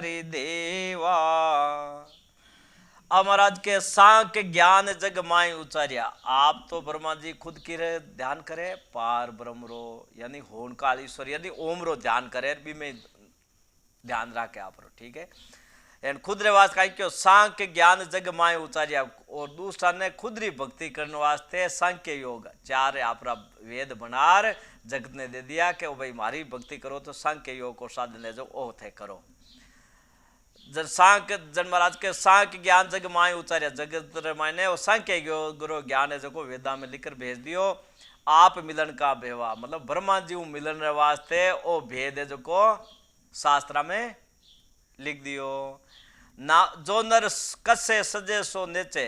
करी देवा। अब महाराज के सांख्य ज्ञान जग माई उचारिया। आप तो ब्रह्मा जी खुद की रे ध्यान करे पार ब्रह्म रो यानी होन काल ईश्वर यानी ओम रो ध्यान करे भी में ध्यान रखे आप रो, ठीक है। एंड खुद रे वास्ते कहीं क्यों सांख्य ज्ञान जग माए उचारिया। और दूसरा ने खुद री भक्ति करने वास्ते सांख्य योग चार आपरा वेद बनार जगत ने दे दिया कि भाई मारी भक्ति करो तो सांख्य योग को साधन ले जो ओ थे करो। जन सांख्य जन महाराज के सांख्य ज्ञान जग माए उचारिया जगत रे मायने वो सांख्य योग ज्ञान है जो वेदा में लिखकर भेज दियो। आप मिलन का बेवा मतलब ब्रह्मा जी मिलन रे वास्ते ओ भेद है जो को शास्त्र में लिख दियो ना। जो नर कसे सजे सो नेचे।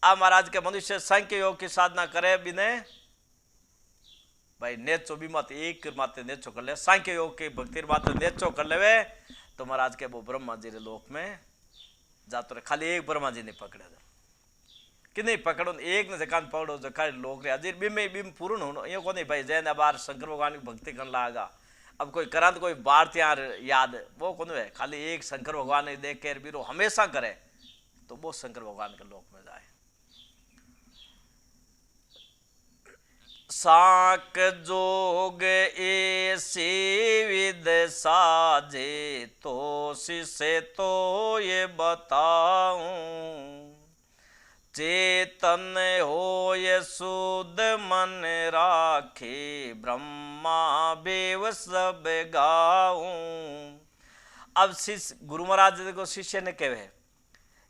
आ महाराज के मनुष्य सांख्य योग की साधना करे बिने भाई नेचो भी मत एक माते नेचो कर ले सांख्य योग की भक्ति माते नेचो कर लेवे तो महाराज के वो ब्रह्मा जी रे लोक में जातो रे। खाली एक ब्रह्मा जी ने पकड़े कि नहीं पकड़ो एक ने जकान पकड़ो जका लोग रे अजीर बिमे बिम पूर्ण होनो यो को नहीं भाई जैन बार शंकर भगवान की भक्ति करने लागा। अब कोई करा तो कोई बार त्यार याद वो कौन है खाली एक शंकर भगवान ने देख के बीरो हमेशा करे तो वो शंकर भगवान के लोक में जाए। साक जोग ऐसी विद साजे तो से तो ये बताऊं। चेतन हो ये शुद्ध मन राखे ब्रह्मा बेव सब गाऊं। अब शिष्य गुरु महाराज को शिष्य ने कहे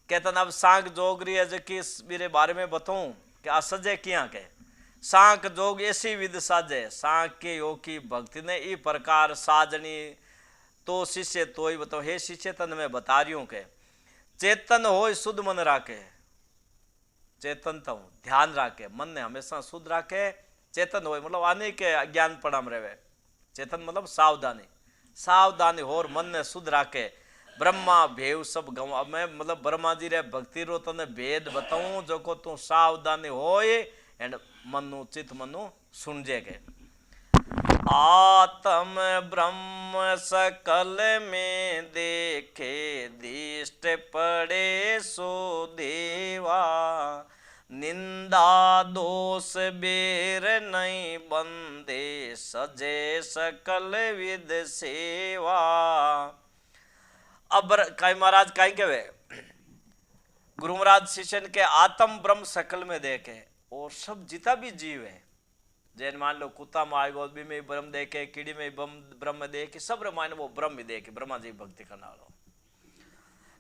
कहतन अब सांख जोग रही है कि मेरे बारे में बताऊं कि आ सजे किया के सांख जोग ऐसी विद साजे। सांख के योग की भक्ति ने इस प्रकार साजनी तो शिष्य तो ही बताओ। हे शिष्य तन मैं बता रही हूं के चेतन हो शुद्ध मन राखे। चेतन तो ध्यान राखे मन ने हमेशा शुद्ध राखे। चेतन हो मतलब आने के अज्ञान पड़ाम रहे। चेतन मतलब सावधानी सावधानी होर मन ने शुद्ध राखे। ब्रह्मा भेव सब गवा मैं मतलब ब्रह्मा जी रे भक्ति रो तने भेद बताऊं जो को तू सावधानी होए एंड मनु चित मनु सुनजे के। आत्म ब्रह्म सकल में देखे दिष्ट पड़े सो देवा। निंदा दोष बेर नहीं बंदे सजे सकल विद सेवा। अब कई महाराज कहीं के गुरु महाराज शिष्य के आत्म ब्रह्म सकल में देखे और सब जितना भी जीव है जैन मान लो कुत्ता में आएगो भी में ब्रह्म देखे कीड़ी में ब्रह्म देखे सब मान वो ब्रह्म देखे ब्रह्मा जी भक्ति करना लो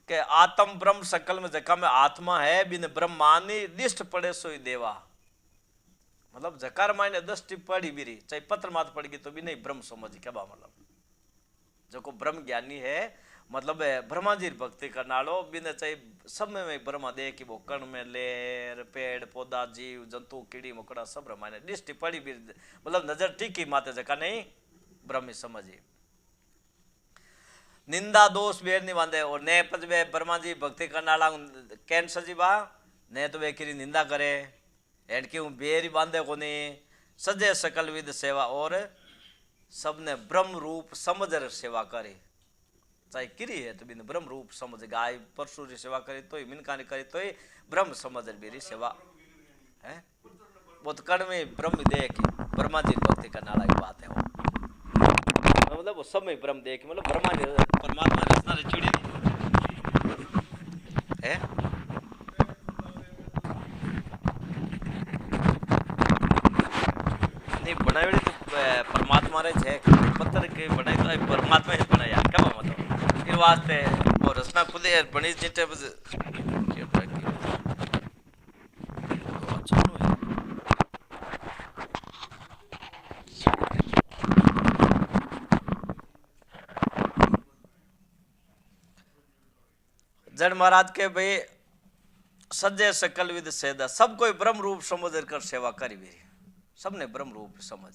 के आत्म ब्रह्म सकल में जका में आत्मा है बिन ब्रह्मानी दिष्ट पड़े सोई देवा। मतलब जकार मायने दृष्टि पड़ी बिरी चाहे पत्र मात पड़ेगी तो भी नहीं ब्रह्म समझ क्या मतलब जो को ब्रह्म ज्ञानी है मतलब ब्रह्मा जी भक्ति करना लो बिना चाहे सब में ब्रह्मा दे कि वो कण में लेर पेड़ पौधा जीव जंतु कीड़ी मकोड़ा सब ब्रह्मा ने दृष्टि पड़ी भी मतलब नजर टीकी माते जका नहीं ब्रह्म समझी। निंदा दोष बेर नहीं बांधे और ने पद वे ब्रह्मा जी भक्ति करने वाला कैंसर जी बा ने तो वे की निंदा करे एंड क्यों बेर बांधे को नहीं सजे सकल विद सेवा और सबने ब्रह्म रूप समझ सेवा करे चाहे किरी है तो बिन ब्रह्म रूप समझ गाय परशु री सेवा करे तो मिनका ने करे तो ब्रह्म समझ बेरी सेवा है बहुत कण में ब्रह्म देख ब्रह्मा जी भक्ति करने वाला की बात है वो मतलब वो सब में ब्रह्म देख मतलब ब्रह्मा जी परमात्मा रचना रे चिड़ी है नहीं बनाई तो परमात्मा रे है पत्थर के बनाई तो परमात्मा ने बनाया क्या मतलब इन वास्ते वो रचना खुद बनी जिते जड़ महाराज के भाई सज्जे सकल विद सेदा सब कोई ब्रह्म रूप समझ कर सेवा करी भी सबने ब्रह्म रूप समझ।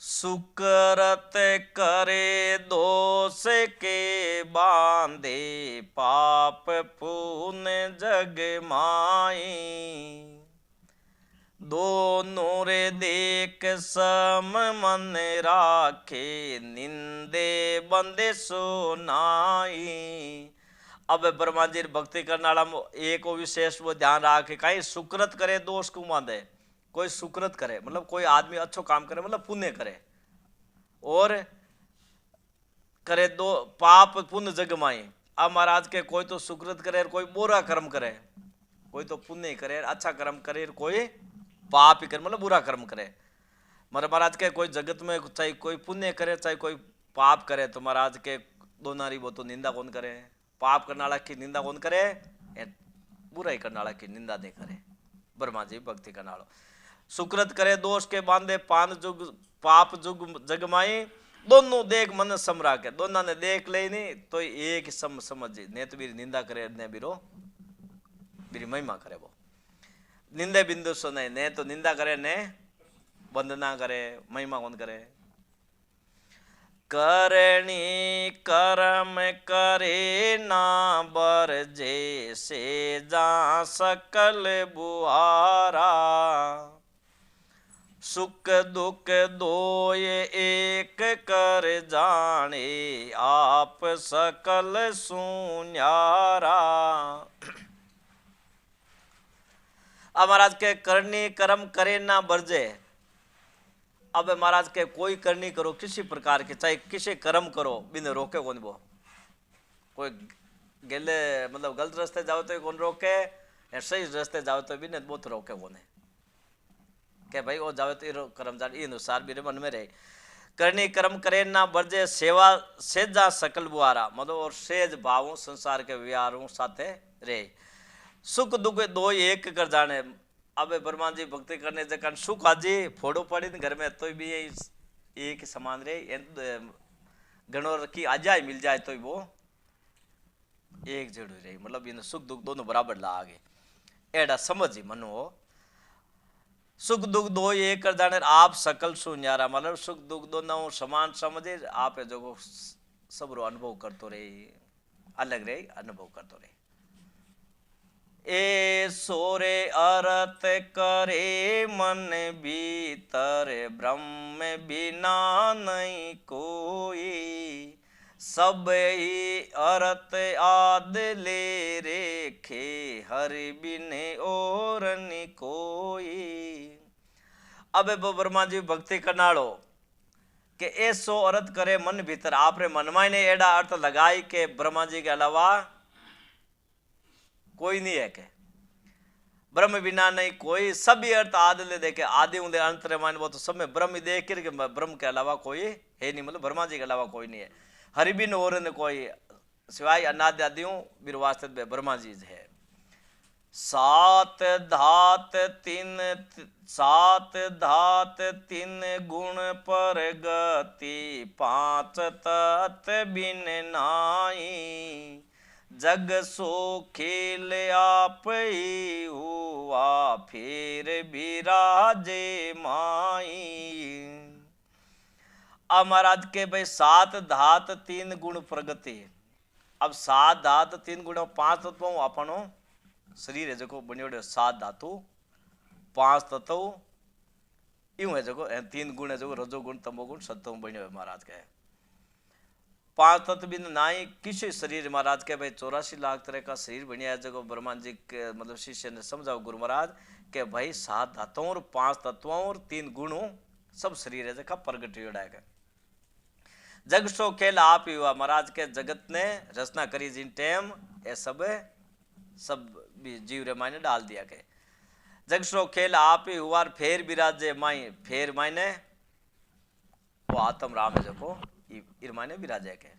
सुकरत करे दोष के बांधे पाप पुण्य जग माई दोनों रे देख सम मन राखे, निंदे बंदे सुनाई। अब ब्रह्मा जी भक्ति करने वाला एक वो विशेष वो ध्यान रखे, कहीं सुकृत करे दोष को मांदे। कोई सुकृत करे मतलब कोई आदमी अच्छो काम करे मतलब पुण्य करे, और करे दो पाप पुण्य जगमाई। अब महाराज के कोई तो सुकृत करे, कोई बुरा कर्म करे, कोई तो पुण्य करे, अच्छा कर्म करे, कोई पाप ही करे मतलब बुरा कर्म करे। मगर महाराज के कोई जगत में चाहे कोई पुण्य करे चाहे कोई पाप करे, तो महाराज के दोनारी वो तो निंदा कौन करे? पाप करने वाला की निंदा कौन करे? बुराई करने वाला की निंदा नहीं करे। ब्रह्मा जी भक्ति करने वाला सुकृत करे दोष के बांधे, पान जुग पाप जुग जगमाई। दोनों देख मन समरा के, दोनों ने देख ले नहीं तो एक ही समझ ने तो मेरी निंदा करे ने बिरो मेरी महिमा करे। वो निंदे बिंदु सुने ने तो निंदा करे ने वंदना करे, महिमा कौन करे? करणी कर्म करे ना बर जैसे जा सकल बुहारा, सुख दुख दोय एक कर जाने, आप सकल सुन्यारा। अब महाराज के करनी कर्म करे ना बरजे। अब महाराज के कोई करनी करो किसी प्रकार के, चाहे किसी कर्म करो बिन रोके कौन वो। कोई गेले मतलब गलत रास्ते जाओ तो कौन रोके, सही रास्ते जाओ तो बिन बहुत रोके कौन है के भाई वो जावे तो कर्म जान अनुसार मेरे मन में रहे। करनी कर्म करे ना बरजे, सेवा सेजा सकल बुआरा मतलब और सेज भावों संसार के व्यवहारों साथे रहे। सुख दुख दो एक कर जाने। अब ब्रह्मा जी भक्ति करने जगह सुख आजी फोड़ो पड़ी घर में तो भी एक समान रहे, गणों की आजाई मिल जाए तो वो एक जड़ रही मतलब इन सुख दुख दोनों बराबर ला आगे एड़ा समझ मनो। सुख दुख दो एक कर जाने, आप सकल सुन्यारा मतलब सुख दुख दोनों समान समझे, आप जो सब रो अनुभव करते रहे, अलग रहे अनुभव करते रहे। ए सोरे अरत करे मन भीतर, ब्रह्म बिना नहीं कोई, सब ही अरत आद ले रेखे, हरि बिने और नि कोई। अब ब्रह्मा जी भक्ति करनाड़ो के ऐसो अरत करे मन भीतर, आपरे मनमाई ने एड़ा अर्थ लगाई के ब्रह्मा जी के अलावा कोई नहीं है के ब्रह्म बिना नहीं कोई, सभी अर्थ आदि ले देखे आदि उदय अंत मान वो तो सब में ब्रह्म ही देख के ब्रह्म के अलावा कोई है नहीं मतलब ब्रह्मा जी के अलावा कोई नहीं है। हरिबिन और ने कोई सिवाय अनादि आदियों बिरवास्ते में ब्रह्मा जी है। सात धात तीन गुण पर गति, पांच तत् बिन नाई, जग सो खेल आप ही हुआ, फिर बिराजे माई। अब महाराज के भाई सात धात तीन गुण प्रगति। अब सात धात तीन गुण पांच तत्व अपनो शरीर है जो बनियोड़ो सात धातु पांच तत्व यूं है जो तीन गुण है जो रजोगुण तमोगुण सत्वगुण बनियो है महाराज के। पांच तत्व बिन नाई किसी शरीर महाराज के भाई 84 लाख तरह का शरीर बनिया है जो ब्रह्मा जी के मतलब शिष्य ने समझाओ गुरु महाराज के भाई सात धातुओं और पांच तत्वों और तीन गुणों सब शरीर है जो प्रगट है। जग सो खेल आप ही हुआ महाराज के जगत ने रचना करी जिन टेम ये सब जीव रे मायने डाल दिया के। जग सो खेल आप ही हुआ फेर बिराजे माई, फेर मायने वो आत्म राम है जो मायने बिराजे के।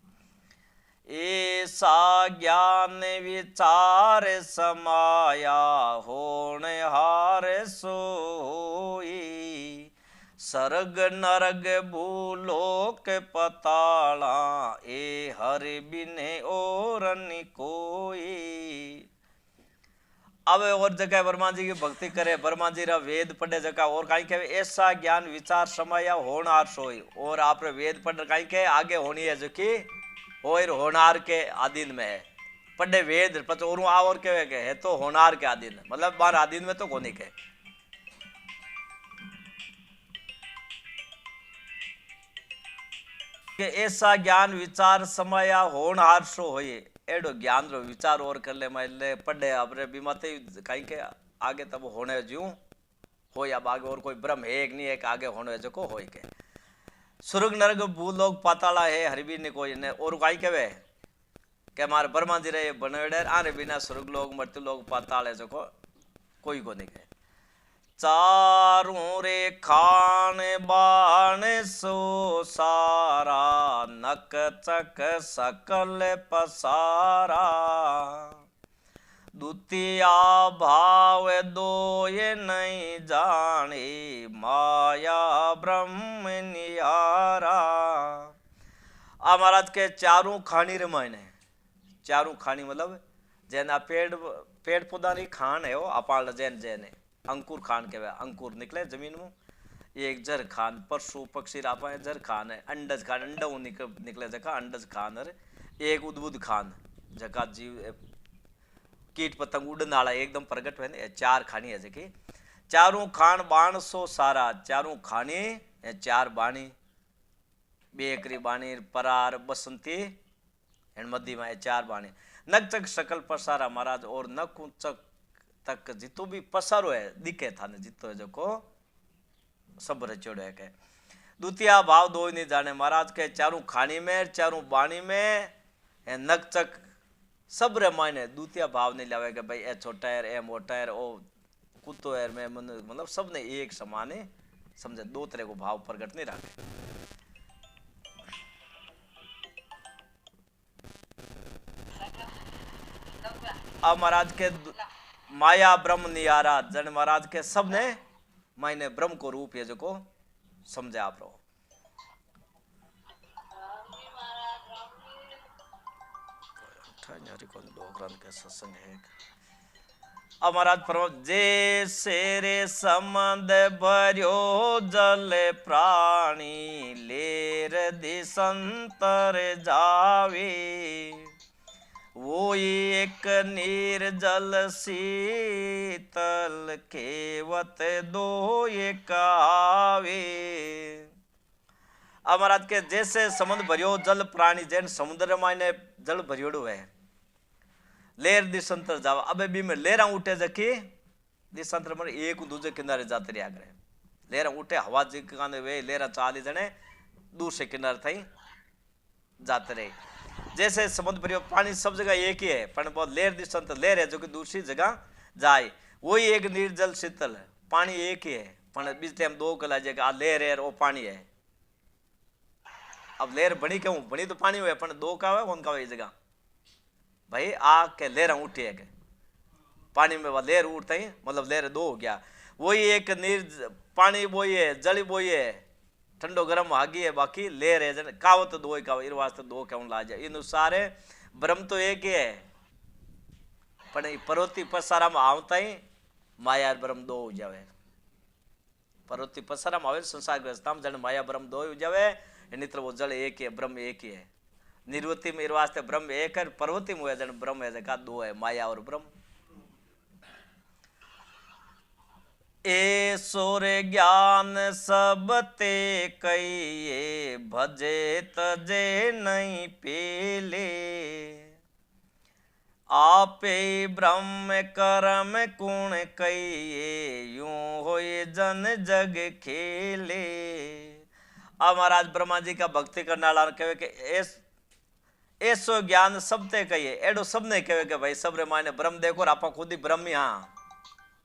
ऐसा ज्ञान विचार समाया, होण हार सोई, सर्ग नरग भूलोक पताला, ए हरि बिने और नि कोई। अब और जगह ब्रह्मा जी की भक्ति करे, ब्रह्मा जी रा वेद पढ़े जगह और कहीं कहे ऐसा ज्ञान विचार समाया होनार सोई, और आप वेद पढ़ कहीं के आगे होनी है जो कि और होनार के आधीन में है। पढ़े वेद पच और कहे है तो होनार के आधीन मतलब बार आधीन में तो कोनी के। કે ऐसा ज्ञान विचार समाया होनहार सो होए एडो ज्ञान रो विचार और कर ले मैं पढ़े अपने बीमाते कहीं के आगे तब होने ज्यों हो या आगे और कोई ब्रह्म है एक नहीं एक आगे होने जो को हो के स्वर्ग नरक भूलोक पाताला है हरबी ने कोई ने और कहीं के वे के मारे ब्रह्मा जी रे बनवेड़े आने बिना स्वर्ग लोग मृत्यु लोग पाताल है जो को कोई को नहीं के चारों रे खान बाण सो सारा नक चक सकल पसारा द्वितीया भाव दो ये नहीं जाने माया ब्रह्म नियारा। आ महाराज के चारों खानी रमायने चारों खानी मतलब जेना पेड़ पौधा री खान है वो अपाल जैन जैने अंकुर खान के अंकुर निकले जमीन में एक जर खान पशु पक्षी रापा है जर खान है अंडज खान अंडा निकले जका अंडज खान है एक उद्बुद्ध खान जका जीव कीट पतंग उड़न वाला एकदम प्रगट है चार खानी है जकी चारों खान बाण सो सारा चारों खानी चार बाणी बेकरी बाणी परार बसंती मध्य में चार बाणी नक चक सकल पसारा महाराज और नक चक तक जितो भी पसारो है दिखे था जितो है जो को सब रचोड़ो है के द्वितीय भाव दो नहीं जाने महाराज के चारों खानी में चारों बाणी में नक चक सब रे मायने द्वितीय भाव नहीं लावे के भाई ए छोटा है ए मोटा है ओ कुत्तो है मैं मतलब सब ने एक समान है समझे दो तरह को भाव प्रकट नहीं रखे। अब महाराज के माया ब्रह्म नियारा जन महाराज के सब ने मायने ब्रह्म को रूप है जो को समझे आप रो के सत्संग है। अब महाराज जैसे रे समंद भरियो जल प्राणी लेर दिसंतर जावे वो एक निर्जल शीतल केवत दो एक आवे। अब महाराज के जैसे समुद्र भरियो जल प्राणी जैन समुद्र मायने जल भरियोड़ो है लेर दिशंतर जावा अबे बी में लेरा उठे जकी दिशंतर में एक दूसरे किनारे जाते रहा करे लेरा उठे हवा जी काने वे लेरा चाली जने दूसरे किनारे थई जाते रहे जैसे समुद्र भरियो पानी सब जगह एक ही है पर बहुत लेर दिशंतर लेर है जो कि दूसरी जगह जाए वही एक निर्जल शीतल है पानी एक ही है पर बीच हम दो कला जगह लेर है वो पानी है। अब लेर बनी क्यों बनी तो पानी हुए पर दो का हुआ कौन का हुआ इस जगह भाई आग के लेर उठी है पानी में वह लेर उठते ही मतलब लेर दो हो गया वही एक पानी वही है जल वही है ठंडो गर्म आगी है बाकी लेर है कावत दो ही काव वास्ते दो क्यों ला जाए इन सारे ब्रह्म तो एक ही है पर पर्वती पसारा में आवता ही माया ब्रह्म दो हो जावे पर्वती पसारा में आवे संसार ग्रस्ता में जन माया ब्रह्म दो हो जावे नित्र वो जल एक है ब्रह्म एक ही है निर्वृत्ति में वास्ते ब्रह्म एक है पर्वती में जन ब्रह्म है जगह दो है माया और ब्रह्म। ए सोर ज्ञान सब ते कहिए भजे तजे नहीं पेले आपे ब्रह्म कर्म कुण कहिए यूं होए जन जग खेले। अब महाराज ब्रह्मा जी का भक्ति करने वाला कहे कि ऐसो ज्ञान सब ते कहिए एडो सब ने कहे कि भाई सब रे माने ब्रह्म देखो और आप खुद ही ब्रह्म ही हाँ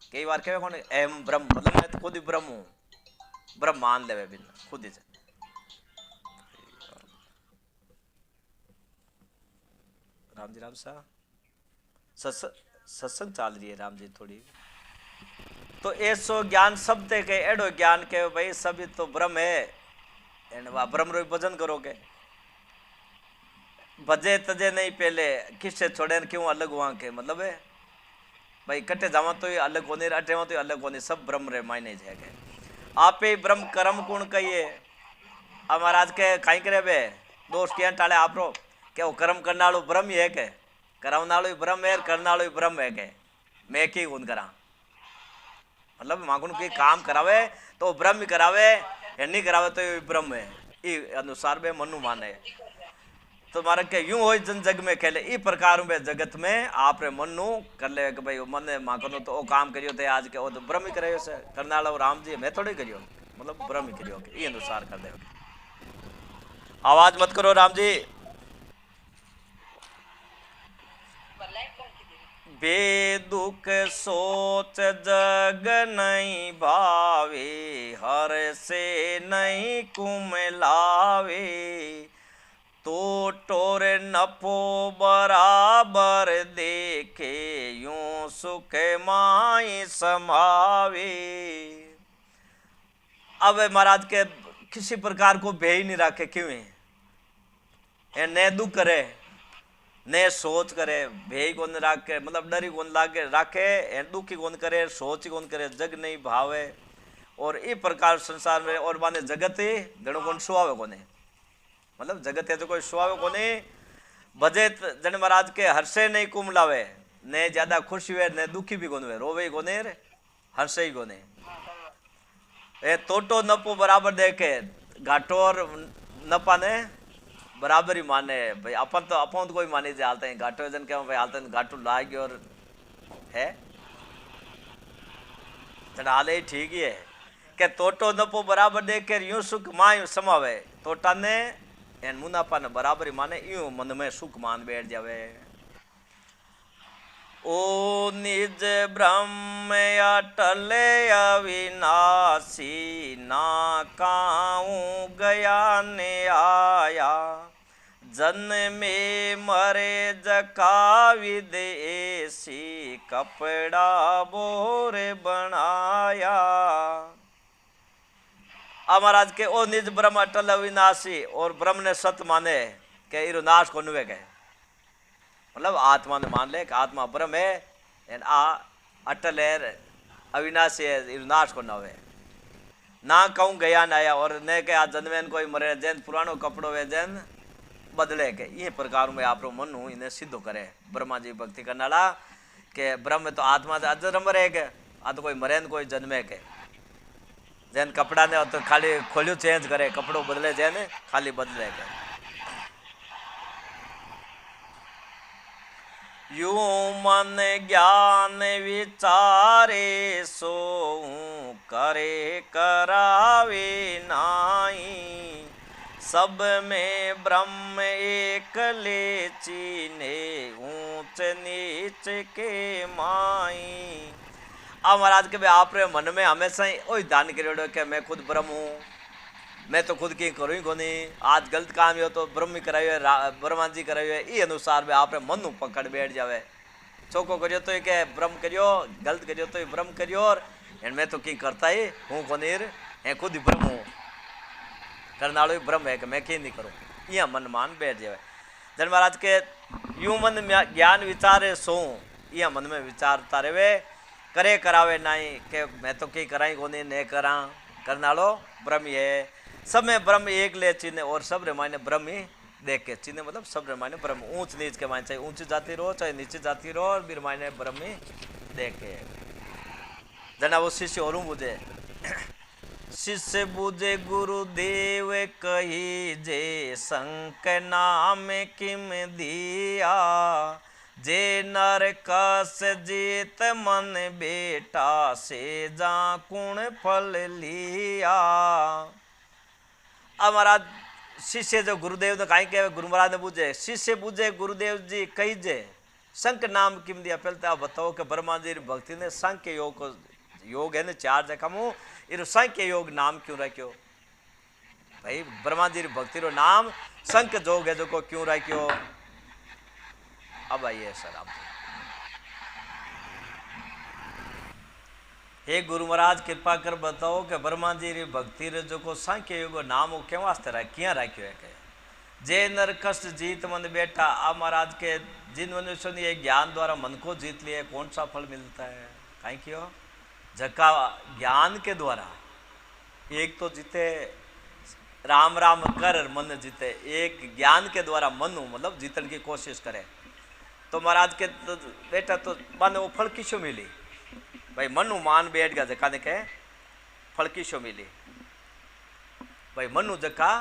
कई बार कहे कौन एम ब्रह्म मतलब मैं तो खुद ही ब्रह्म हूँ ब्रह्म मान ले बिन खुद ही से राम जी राम सा सत्संग चाल रही है राम जी थोड़ी तो ऐसो ज्ञान सब ते कहे एडो ज्ञान के भाई सभी तो ब्रह्म है ब्रह्म रो भजन करोगे भजे तजे नहीं पहले किससे छोड़े क्यों अलग हुआ के मतलब है भाई कटे जावा तो अलग होने अटे तो अलग होने सब ब्रह्म रे मायने जाएगा आप ही ब्रह्म कर्म गुण कहिए। अब महाराज के कहीं करे बे दोस्त क्या टाले आप रो क्या वो कर्म करने वालों ब्रह्म ही है के कराने वालों ब्रह्म है करने वालों ब्रह्म है के मैं की गुण करा मतलब मांगुन के काम करावे तो ब्रह्म ही करावे या नहीं करावे तो ब्रह्म है ई अनुसार बे मनु माने तो मारे के यूं हो जन जग में खेले ई प्रकार में जगत में आप रे मनु कर ले कि भाई मन मां कनो तो ओ काम करियो थे आज के ओ तो ब्रह्म ही करयो से करनाला राम जी मैं थोड़ी करियो मतलब ब्रह्म ही करियो ई अनुसार कर दे। आवाज मत करो राम जी। बेदुख सोच जग नहीं भावे हर से नहीं कुमलावे तो टोर नफो बराबर देखे यूं सुख माई समावे। अब महाराज के किसी प्रकार को भय ही नहीं रखे क्यों है ने दुख करे ने सोच करे भय कौन राखे मतलब डरी कौन लागे राखे दुखी कौन करे सोच कौन करे जग नहीं भावे और इस प्रकार संसार में और माने जगत ही घणो कौन सुहावे कोने मतलब जगत है तो कोई सुहावे कोने बजे जन महाराज के हर्षे नहीं कुमलावे ने ज्यादा खुशी हुए ने दुखी भी कोने रोवे कोने हर्षे ही कोने ए तोटो नपो बराबर देखे घाटो और नपा ने बराबर ही माने भाई अपन तो कोई मानी जे हालते हैं घाटो जन के भाई हालते घाटो लाग गयो और है चढ़ाले ठीक ही है के तोटो नपो बराबर देखे यूं सुख मां समावे तोटा ने एन मुनाफा ने बराबर ही माने यूं मन में सुख मान बैठ जावे। ओ निज ब्रह्म अटल अविनाशी ना काऊं गया ने आया जन्मे मरे जका विद ऐसी कपड़ा बोर बनाया। महाराज के ओ निज ब्रह्म अटल अविनाशी और ब्रह्म ने सत्य माने के इरो नाश को नुवे के मतलब आत्मा ने मान ले कि आत्मा ब्रह्म है एंड आ अटल है अविनाशी है इरो नाश को न हुए ना कहूँ गया न आया और ने के आ जन्मेन कोई मरे जैन पुरानो कपड़ो वे जैन बदले के ये प्रकार में आप मन हूँ इन्हें सिद्ध करे ब्रह्मा जी भक्ति करने वाला के ब्रह्म तो आत्मा से अजर है के आ तो कोई मरे न कोई जन्मे के जैन कपड़ा ने तो खाली खोलियो चेंज करे कपड़ो बदले जैन खाली बदले के यूं मन ज्ञान विचारे सो करे करावे नाई सब में ब्रह्म एक ले चीने ऊंच नीच के माई। अब महाराज के आप रे मन में हमेशा ही वही दान करेड़ो कि मैं खुद ब्रह्म हूँ मैं तो खुद की करूँ ही कोनी आज गलत काम हो तो ब्रह्म ही कराइए ब्रह्मा जी कराइए ये अनुसार में आप मन पकड़ बैठ जावे चौको करियो तो के ब्रह्म करियो गलत करियो तो ब्रह्म करियो और मैं तो की करता ही हूँ कोनीर है खुद ही ब्रह्म हूँ करनालो ब्रह्म है कि मैं की नहीं करूँ यह मन मान बैठ जावे। जन महाराज के यूं मन में ज्ञान विचारे सो यह मन में विचारता रहे करे करावे नाई के मैं तो की कराई कोनी ने करा करनालो ब्रह्म ही है सब में ब्रह्म एक ले चीने और सब रे मायने ब्रह्म ही देख के चीने मतलब सब रे मायने ब्रह्म ऊंच नीच के मायने चाहे ऊंची जाती रहो चाहे नीचे जाती रहो और बीर मायने ब्रह्म ही देख के जना वो शिष्य और बुझे शिष्य बुझे गुरुदेव कही जे संक नाम किम दिया जे नर कस जीत मन बेटा से जा कुण फल लिया। अब महाराज शिष्य जो गुरुदेव ने कहीं कहे गुरु महाराज ने पूछे शिष्य पूछे गुरुदेव जी कही जे संक नाम किम दिया पहले तो आप बताओ कि ब्रह्मा जी भक्ति ने संख्य योग को योग है ना चार जगह मुँह इरो संख्य योग नाम क्यों रखियो भाई ब्रह्मा जी भक्ति रो नाम संख्य जोग है जो को क्यों रखियो। अब आइए सर आप हे गुरु महाराज कृपा कर बताओ कि ब्रह्मा जी री भक्ति रे जो को सांख्य योग नाम वो क्यों वास्ते रहा क्या रखियो है के जे नर कष्ट जीत मन बेटा। अब महाराज के जिन मनुष्यों ने ये ज्ञान द्वारा मन को जीत लिया कौन सा फल मिलता है कहीं क्यों जका ज्ञान के द्वारा एक तो जीते राम राम कर मन जीते एक ज्ञान के द्वारा मन मतलब जीतने की कोशिश करे तो महाराज के तो बेटा तो मन वो फल किसो मिली भाई मनु मान बैठ गया जका ने कहे फल किसो मिली भाई मनु जका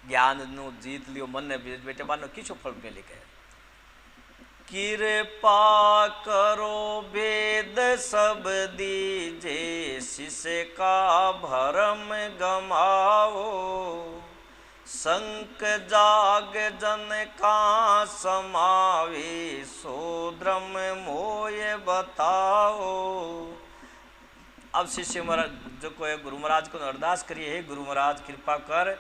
ज्ञान नु जीत लियो मन ने बेटे बानो किसो फल पे लिखे कृपा करो वेद सब दीजे शिष्य का भरम गमाओ संक जाग जन का समावे सोद्रम मोय बताओ। अब शिष्य महाराज जो को है गुरु महाराज को अरदास करिए, हे गुरु महाराज कृपा कर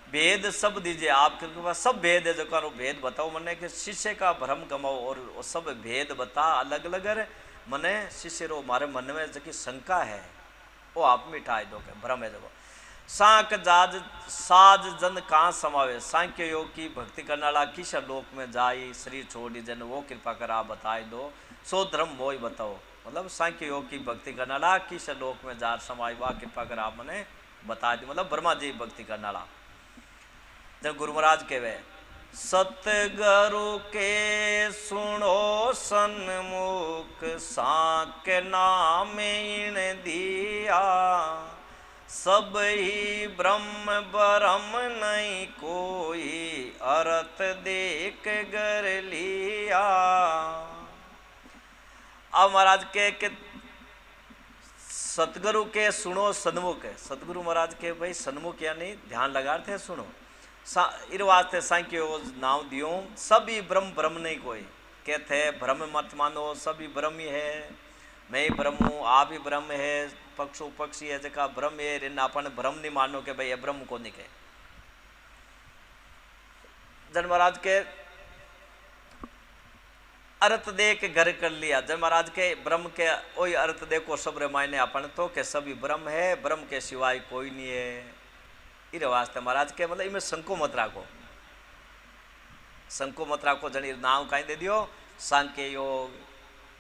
वेद सब दीजिए, आपके पास सब भेद है जो करो भेद बताओ मने कि शिष्य का भ्रम गमाओ और सब भेद बता अलग अलग है मने शिष्य रो मारे मन में जो शंका है वो आप मिटाई दो के भ्रम है जो सांक जाज साज जन कहाँ समावे सांख्य योग की भक्ति करने वाला किस लोक में जाई शरीर छोड़ी जन वो कृपा कर आप बताई दो सो धर्म वो ही बताओ। मतलब सांख्य योग की भक्ति करने वाला किस लोक में जा समाई वाह कृपा कर आप मने बता दी। मतलब ब्रह्मा जी भक्ति करने वाला जब गुरु महाराज कहवे सतगुरु के सुनो सन्मुख सांक नाम इन दिया सब ही ब्रह्म ब्रह्म नहीं कोई अर्थ देख कर लिया। अब महाराज के सतगुरु के सुनो सन्मुख है, सतगुरु महाराज के भाई सन्मुख यानी ध्यान लगा थे सुनो इन वास्ते सांख्य नाम दियो सभी ब्रह्म ब्रह्म नहीं कोई कहते ब्रह्म मत मानो सभी ब्रह्म ही है मैं ही ब्रह्म हूँ आप ही ब्रह्म है पक्षु पक्षी है जका ब्रह्म है इन अपन ब्रह्म नहीं मानो के भाई ये ब्रह्म को नहीं कहे। जन महाराज के अर्थ दे के घर कर लिया जन महाराज के ब्रह्म के वही अर्थ देखो सब मायने अपन तो के सभी ब्रह्म है ब्रह्म के सिवाय कोई नहीं है। इरे वास्ते महाराज के मतलब इनमें शंको मत राखो शंको मत राखो जनी नाम कहीं दे दियो सांख्य योग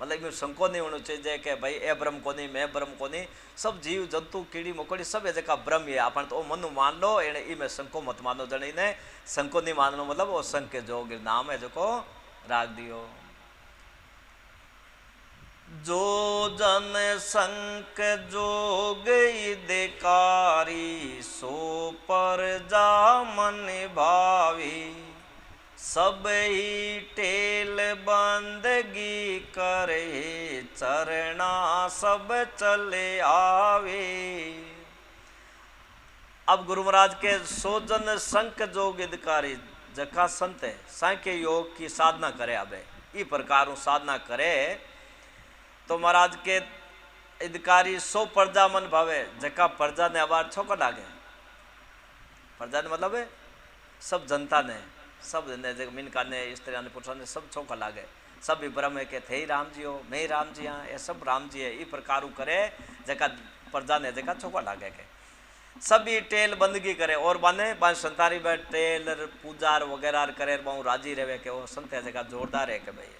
मतलब इनमें शंको नहीं होना चाहिए कि भाई ए ब्रह्म को नहीं मैं ब्रह्म को नहीं सब जीव जंतु कीड़ी मकोड़ी सब जगह ब्रह्म है अपन तो मनु मान लो एने इनमें शंको मत मानो जनी ने शंको नहीं मानो मतलब वो संख्य जोग नाम है जो को राख दियो। जो जन संक जोग देकारी सो पर जा मन भावी सब ही टेल बंदगी करे चरना सब चले आवे। अब गुरु महाराज के सो जन संक जोग अधिकारी जका संत है सांख्य योग की साधना करे अबे ई प्रकार साधना करे तो महाराज के अधिकारी सो प्रजा मन भावे जका प्रजा ने आवाज छोका लागे प्रजा ने मतलब है सब जनता ने सब ने मिनका ने स्त्री ने पुरुषों ने सब छोका लागे सब भी ब्रह्म है के थे ही राम जी हो मैं ही राम जी हाँ ये सब राम जी है ई प्रकार करे जका प्रजा ने जका छोका लागे के सभी टेल बंदगी करे और बाने बान संतारी में टेल पूजार वगैरह करे बहु राजी रहे के वो संत है जगह जोरदार है के भाई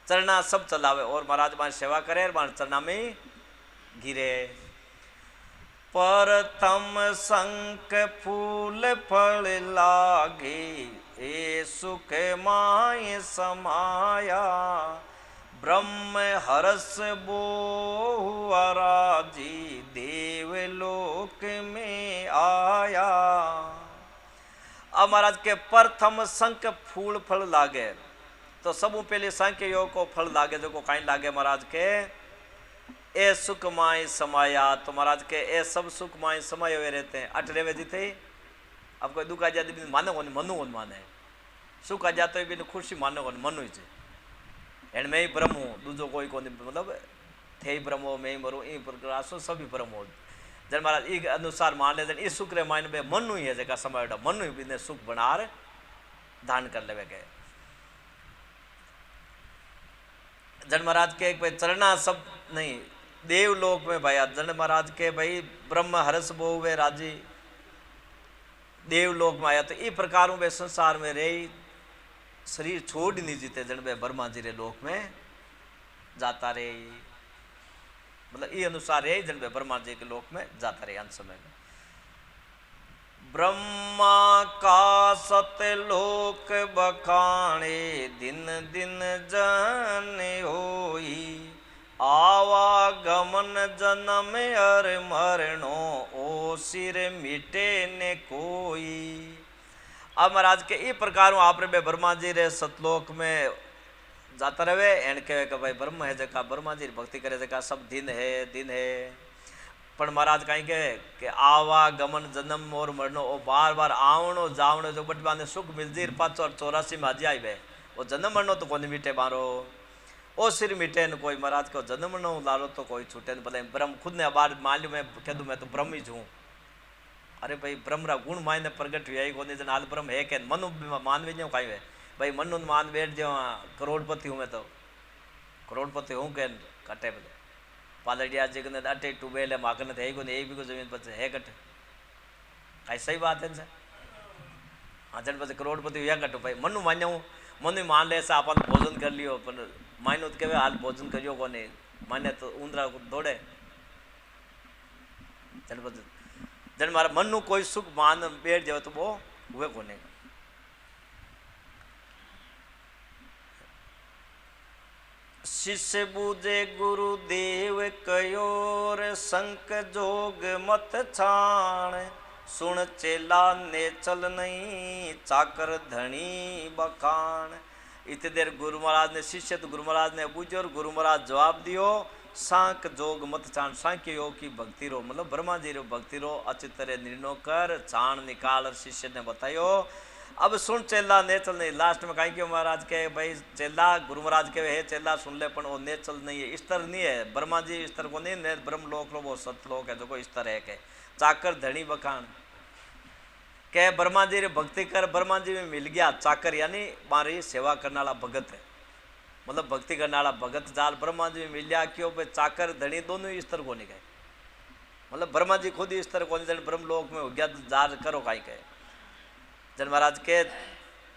चरना सब चलावे और महाराज मान सेवा करे मान चरना में गिरे। प्रथम संक फूल फल लागे ए सुख माय समाया ब्रह्म हरस बोहराजी देवलोक में आया। अब महाराज के प्रथम संक फूल फल लागे तो सब पहले सांख्य योग को फल लागे जो को कहीं लागे महाराज के ए सुख माय समाया तो महाराज के ए सब सुख माय समय हुए रहते हैं अट रेवे जीते अब कोई दुख आ जाए तो मानो को मनु को माने सुख आ जाते भी खुशी मानो को मनु ही एंड मैं ही ब्रह्म हूँ दूजो कोई को मतलब थे ही ब्रह्म हो मैं ही मरूँ ई प्रकार सभी ब्रह्म हो जन महाराज ई अनुसार मान ले जन इस सुख रे मायने में मनु ही है जगह समय मनु ही बिने सुख बनार दान कर लेवे गए। जन महाराज के भाई चरना सब नहीं देवलोक में भाई जन महाराज के भाई ब्रह्म हरस बोवे राजी देवलोक में आया तो ई प्रकार वे संसार में रही शरीर छोड़ नहीं जीते जन वे ब्रह्मा जी रे लोक में जाता रहे मतलब ई अनुसार रहे जन वे ब्रह्मा जी के लोक में जाता रहे अंत समय में। ब्रह्मा का सतलोक बखाने दिन दिन जन होई आवागमन जन्म अर मरणो ओ सिर मिटे ने कोई अब महाराज के ई प्रकार आप रे ब्रह्मा जी रे सतलोक में जाता रहे एन कहे कि भाई ब्रह्म है जका ब्रह्मा जी भक्ति करे जका सब दिन है पण महाराज कहीं के आवा गमन जन्म और मरनो ओ बार बार आवणो जावणो जो बटवा ने सुख मिल जी 584 में आज आई वे वो जन्म मरनो तो कोनी मिटे मारो ओ सिर मिटे न कोई महाराज को जन्म मरनो लालो तो कोई छूटे न भले ब्रह्म खुद ने बार मान लियो मैं कह दूं मैं तो ब्रह्म ही हूं अरे भाई ब्रह्म रा गुण मायने प्रगट हुआ कोनी जन हाल ब्रह्म है के मनु मानवे जो काई वे भाई मनु मान बैठ जो करोड़पति हूं मैं तो करोड़पति हूं के कटे भले पालड़िया जी ने अटे टूबेल है माकन थे को एक भी को जमीन पर है कट कई सही बात है सर हाँ जन बस करोड़पति हुआ कटो भाई मनु मान्या मनु मान ले सा अपन भोजन कर लियो पर मायनो तो के हाल भोजन करियो कोने माने तो उंदरा दौड़े जन बस जन मारा मनु कोई सुख मान बैठ जाए तो वो हुए कोने शिष्य बूझे गुरुदेव कयोर संक जोग मत छाण सुन चेला ने चल नहीं चाकर धनी बखान। इतने देर गुरु महाराज ने शिष्य तो गुरु महाराज ने पूछो और गुरु महाराज जवाब दियो सांक जोग मत छाण सांख्य योग की भक्ति रो मतलब ब्रह्मा जी रो भक्ति रो अचितरे निर्णय कर छाण निकाल और शिष्य ने बतायो अब सुन चेला नेचल नहीं लास्ट में कहीं क्यों महाराज के भाई चेला गुरु महाराज के है चेला सुन ले पण वो नेचल नहीं है इस तरह नहीं है ब्रह्मा जी इस तरह को नहीं ब्रह्म लोक लो वो सतलोक है जो को इस तरह है के चाकर धनी बखान के ब्रह्मा जी रे भक्ति कर ब्रह्मा जी में मिल गया चाकर यानी मारी सेवा करने वाला भगत है मतलब भक्ति करने वाला भगत जाल ब्रह्मा जी में मिल गया क्यों भाई चाकर धनी दोनों इस तरह को नहीं गए मतलब ब्रह्मा जी खुद इस तरह को नहीं ब्रह्म लोक में हो गया जार करो काई कहे जन महाराज के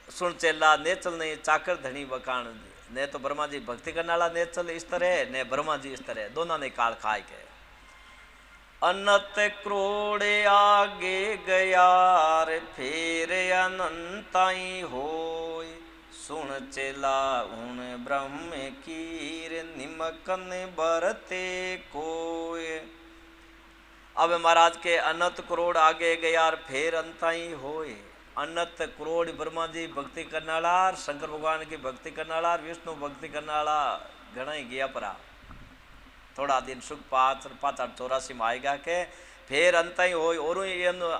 सुन चेला नेचल नहीं चाकर धनी बखान ने तो ब्रह्मा जी भक्ति करने वाला नेचल इस तरह ने ब्रह्मा जी इस तरह दोनों ने काल खाए के अनंत क्रोड़े आगे गयार फिर अनंताई होय सुन चेला उन ब्रह्म कीर निमकन बरते कोय। अब महाराज के अनंत करोड़ आगे गयार फिर अंताई होय अनंत करोड़ ब्रह्मा जी भक्ति करने वाला शंकर भगवान की भक्ति करने वाला विष्णु भक्ति करने वाला घना ही गया परा थोड़ा दिन सुख 584 में आएगा के फिर अंत ही हो और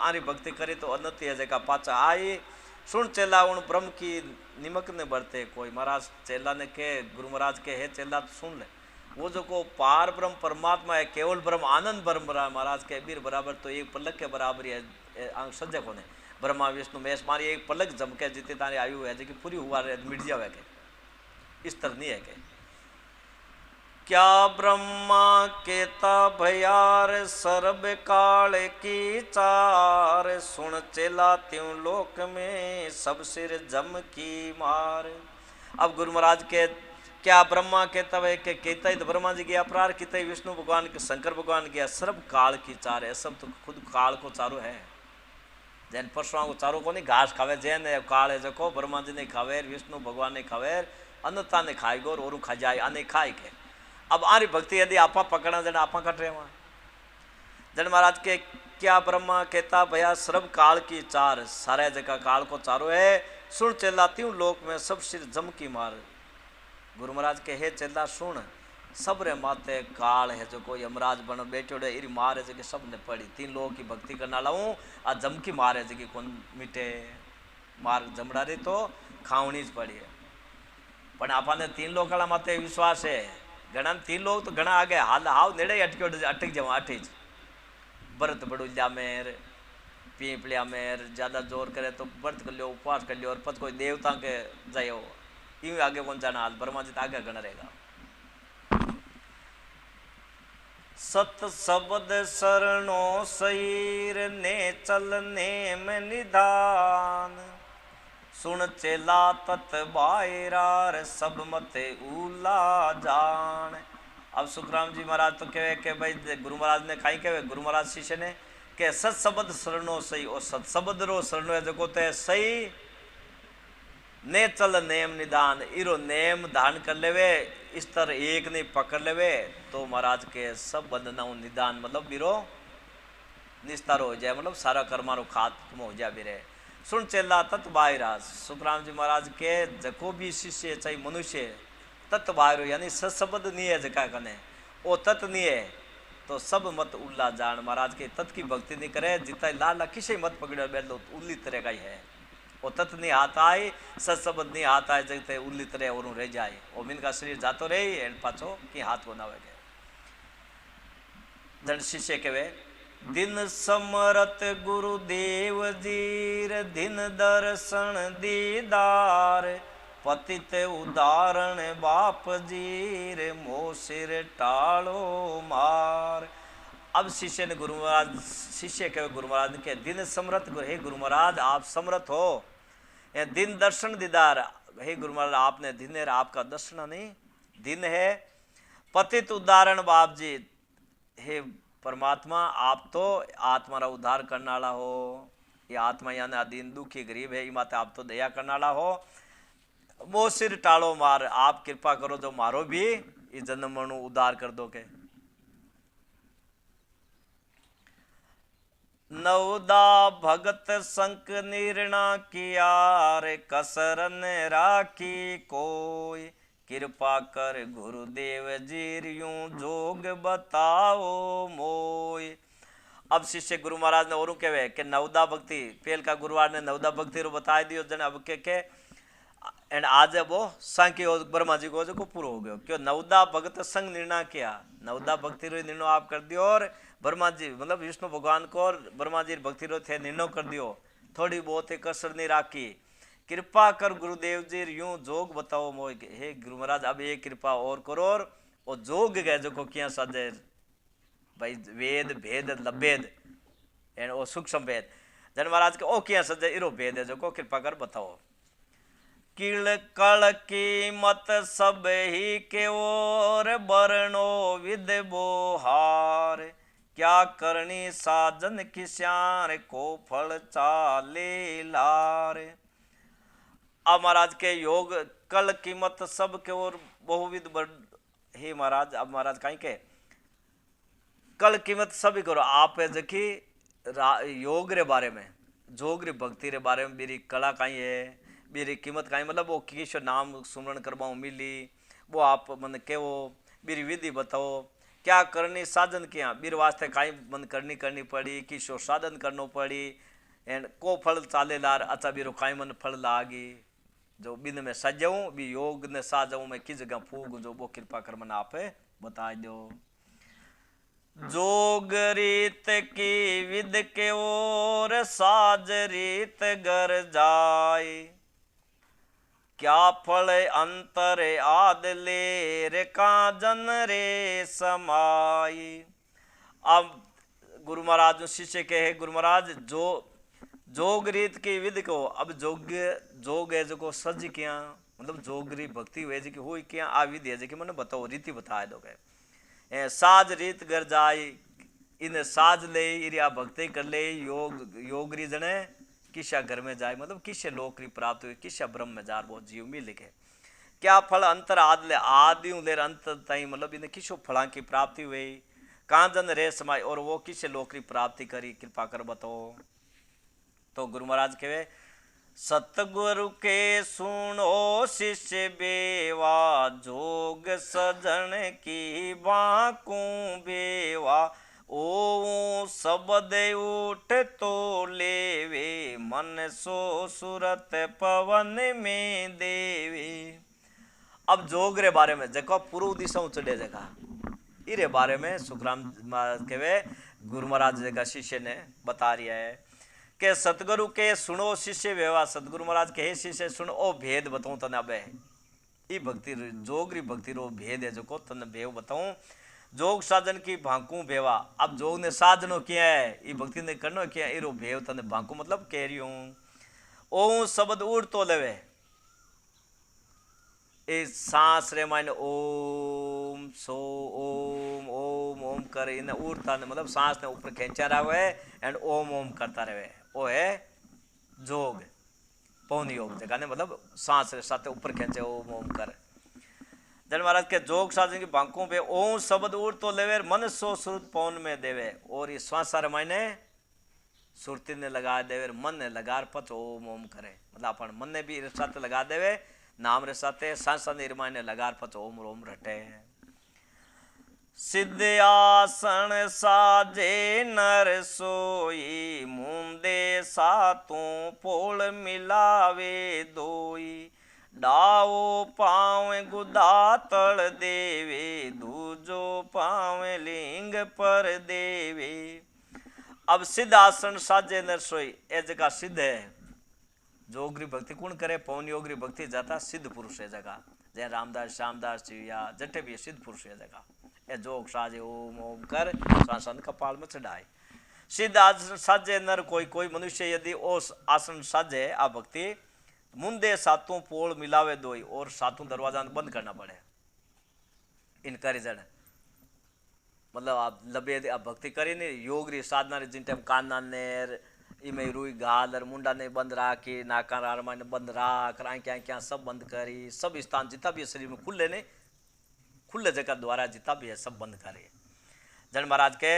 आरी भक्ति करे तो अनंत है जगह पाचा आई सुन चेला उन ब्रह्म की निमक ने बढ़ते कोई महाराज चेला ने के गुरु महाराज के है चेला तो सुन ले वो जो को पार ब्रह्म परमात्मा है केवल ब्रह्म आनंद ब्रह्म महाराज के बीर बराबर तो एक पलक के बराबर है सज्जक होने ब्रह्मा विष्णु महेश मारी एक पलक जमके जितनी तारी आयु है जो पूरी हुआ मिट जावे के इस तरह नहीं है के क्या ब्रह्मा केता भयार सर्व काल की चार सुन चेला त्यों लोक में सब सिर जम की मार। अब गुरु महाराज के क्या ब्रह्मा कहता है कि कहता ही तो ब्रह्मा जी के अपरार कहता ही विष्णु भगवान के शंकर भगवान के सर्व काल की चार है सब तो खुद काल को चारो है जैन परशुराम को चारों को नहीं घास खावे जैन काल है जो ब्रह्मा जी ने खावे विष्णु भगवान ने खावे अन्नता ने खाई गो और खा जाए आने खाई के अब आरी भक्ति यदि आपा पकड़ा जन आपा कट रहे वहाँ जन महाराज के क्या ब्रह्मा कहता भैया सर्व काल की चार सारे जगह काल को चारो है सुन चेला त्यों लोक में सब सिर जम की मार। गुरु महाराज के हे चेला सुन सब रे माते काल है जो कोई यमराज बन बैठो इरी मार है जो सब ने पड़ी 3 लोगों की भक्ति करना लाऊं आ जमकी मार है जो कौन मिटे मार जमड़ा रही तो खावनी ज पड़ी है पण आपने 3 लोग वाला माते विश्वास है घना 3 लोग तो घना आगे हाल हाव नेड़े अटक जावा अठीज व्रत बड़ुल्या मेर पीपलिया मेर ज्यादा जोर करे तो व्रत कर लियो उपवास कर लियो और पत कोई देवता के जायो यूं आगे कौन जाना हाल ब्रह्मा जी तो आगे घना रहेगा। सत शब्द शरणो शरीर ने चलने में निधान सुन चेला तत बायरार सब मते उला जान। अब सुखराम जी महाराज तो कहे कि भाई गुरु महाराज ने कहीं कहे गुरु महाराज शिष्य ने के सत शब्द शरणो सही और सत शब्द रो शरणो है जो ते सही ने चल नेम निदान इरो नेम दान कर लेवे इस तरह एक नहीं पकड़ लेवे तो महाराज के सब बंधना निदान मतलब बिरो निस्तार हो जाए मतलब सारा कर्मारो खात्म हो जाए बिरे सुन चेला तत् बाहिरा। सुखराम जी महाराज के जको भी शिष्य चाहे मनुष्य तत् बाहिरो यानी सशब्द नहीं है जका कने ओ तत् नहीं है तो सब मत उल्ला जान। महाराज के तत् की भक्ति नहीं करे जितना लाला किसे मत पकड़े बैठो उल्ली तरह का ही है। वो तत् नहीं आता है सशब्द नहीं आता है जगते उल्ली तरह और रह जाए और मिन का शरीर जातो रहे एंड पाछो कि हाथ को ना वगे। जन शिष्य कहे दिन समरत गुरुदेव जीर दिन दर्शन दीदार पतित उदाहरण बाप जीर मोसिर टालो मार। अब शिष्य ने गुरु महाराज शिष्य कहे गुरु महाराज के दिन समरत हे गुरु महाराज आप समरथ हो या दिन दर्शन दीदार हे गुरु महाराज आपने दिन है आपका दर्शन नहीं दिन है पतित उदाहरण बाप जी हे परमात्मा आप तो आत्मा रा उद्धार करने वाला हो ये आत्मा यानी अधीन दुखी गरीब है माते आप तो दया करने वाला हो वो सिर टालो मार आप कृपा करो जो मारो भी इस जन्म मनु उद्धार कर दो के। नवदा भगत संक निर्णा किया रे कसरन राखी कोई कृपा कर गुरुदेव जी यूं जोग बताओ मोय। अब शिष्य गुरु महाराज ने और कहे कि नवदा भक्ति पेल का गुरुवार ने नवदा भक्ति रो बता दियो जन अब के एंड आज वो सांख्य योग ब्रह्मा जी को जो पूरा हो गयो क्यों नवदा भगत संग निर्णय किया नवदा भक्ति रो निर्णय आप कर दियो और ब्रह्मा जी मतलब विष्णु भगवान को और ब्रह्मा जी भक्ति रो थे निर्णय कर दियो थोड़ी बहुत कसर नहीं राखी कृपा कर गुरुदेव जी यूं जोग बताओ मोय। हे गुरु महाराज अब ये कृपा और करो और जोग गए जो को किया सजे भाई वेद भेद लभेद एंड ओ सूक्ष्म भेद जन महाराज के ओ किया सजे इरो भेद है जो को कृपा कर बताओ। किल कल की मत सब ही के ओर बरनो विद बोहार क्या करनी साजन किस्यार को फल चाले लार। अब महाराज के योग कल कीमत सब के और बहुविध हे महाराज अब महाराज कहीं के कल कीमत सब करो आप जकी योग रे बारे में जोग रे भक्ति रे बारे में मेरी कला कहीं है मेरी कीमत कहीं मतलब वो किस नाम सुमरण करवाऊँ मिली वो आप मन के वो मेरी विधि बताओ क्या करनी साधन किया बीर वास्ते कहीं मन करनी पड़ी किसो साधन करनो पड़ी एंड को फल चाले लार अच्छा बीरो कहीं मन फल लागी जो बिन में सजाऊं भी योग ने साजाऊं मैं किस जगह फूक जो वो कृपा कर मन आप बता दो। जोग रीत की विद के ओर साज रीत घर जाए क्या फल अंतर आद ले रे काजन रे समाई। अब गुरु महाराज शिष्य के है गुरु महाराज जो जोग रीत की विधि को अब जोग है जो को सज किया मतलब जोगरी भक्ति हुए जी की हुई किया आ विधि है जी की मैंने बताओ रीति बताए दो गए साज रीत कर जाए इन साज ले इरिया भक्ति कर ले योगरी जने किसा घर में जाए मतलब किसे नौकरी प्राप्त हुई किसा ब्रह्म में जार बहुत जीव मिल लिखे क्या फल अंतर आद ले आदि लेर अंत तई मतलब इन्हें किसो फला की प्राप्ति हुई कांजन रे समाय और वो किसे नौकरी प्राप्ति करी कृपा कर बताओ। तो गुरु महाराज कहे सतगुरु के सुनो शिष्य बेवा जोग सजन की बाकू बेवा ओ शब्द उठ तो लेवे मन सो सुरत पवन में देवे। अब जोग रे बारे में जको पूर्व दिशा चढ़े जगह इरे बारे में सुखराम महाराज कहे गुरु महाराज जगह शिष्य ने बता रिया है के सतगुरु के सुनो शिष्य व्यवहार सतगुरु महाराज के शिष्य सुनो ओ भेद बताऊं तने अब ई भक्ति जोगरी भक्ति रो भेद है जो को तने भेव बताऊं जोग साधन की भांकू भेवा। अब जोग ने साधनो किया है ई भक्ति ने करनो किया इरो भेव तने भांकू मतलब कह रही हूं ओ शब्द उड़ तो लेवे ए सांस रे माने ओम सो ओम ओम ओम करे इन उड़ता ने मतलब सांस ने ऊपर खींचा रहे एंड ओम ओम करता रहे वो है जोग पौन योग जगह ने मतलब सांस रे साथ ऊपर खींचे ओम ओम कर जन महाराज के जोग साधन की बांकों पे ओम शब्द उड़ तो लेवे मन सो सुरत पौन में देवे और ये श्वास मायने सुरती ने लगा देवे, मन ने लगा पच ओम ओम करे, मतलब अपन मन ने भी साथ लगा देवे, नाम रे साथे सांसा निर्माण ने लगा पच ओम ओम रटे। सिद्ध आसन साजे नर सोई, मुंदे सातों पोल मिलावे दोई, डाओ पाव गुदा तल देवे, दूजो पाव लिंग पर देवे। अब सिद्ध आसन साजे नर सोई, ए जगह सिद्ध है। जोगरी भक्ति कौन करे? पवन योगरी भक्ति जाता सिद्ध पुरुष है जगह, जय रामदास श्यामदास जी या जटे भी सिद्ध पुरुष है जगह। ए जोग साजे ओम ओम कर श्वासन कपाल में चढ़ाए। सिद्ध आसन साजे नर कोई, कोई मनुष्य यदि उस आसन साजे आ भक्ति, मुंदे सातों पोल मिलावे दोई, और सातों दरवाजा बंद करना पड़े इनका रिजल्ट। मतलब आप लबे आप भक्ति करी ने योग री साधना री जिन टाइम काना ने इमे रुई गाल और मुंडा ने बंद राखी, नाका रारमा ने बंद राख, आंखें आंखें सब बंद करी, सब स्थान जितना भी है शरीर में खुले ने, खुले जगह द्वारा जितना भी है सब बंद करे। जन महाराज के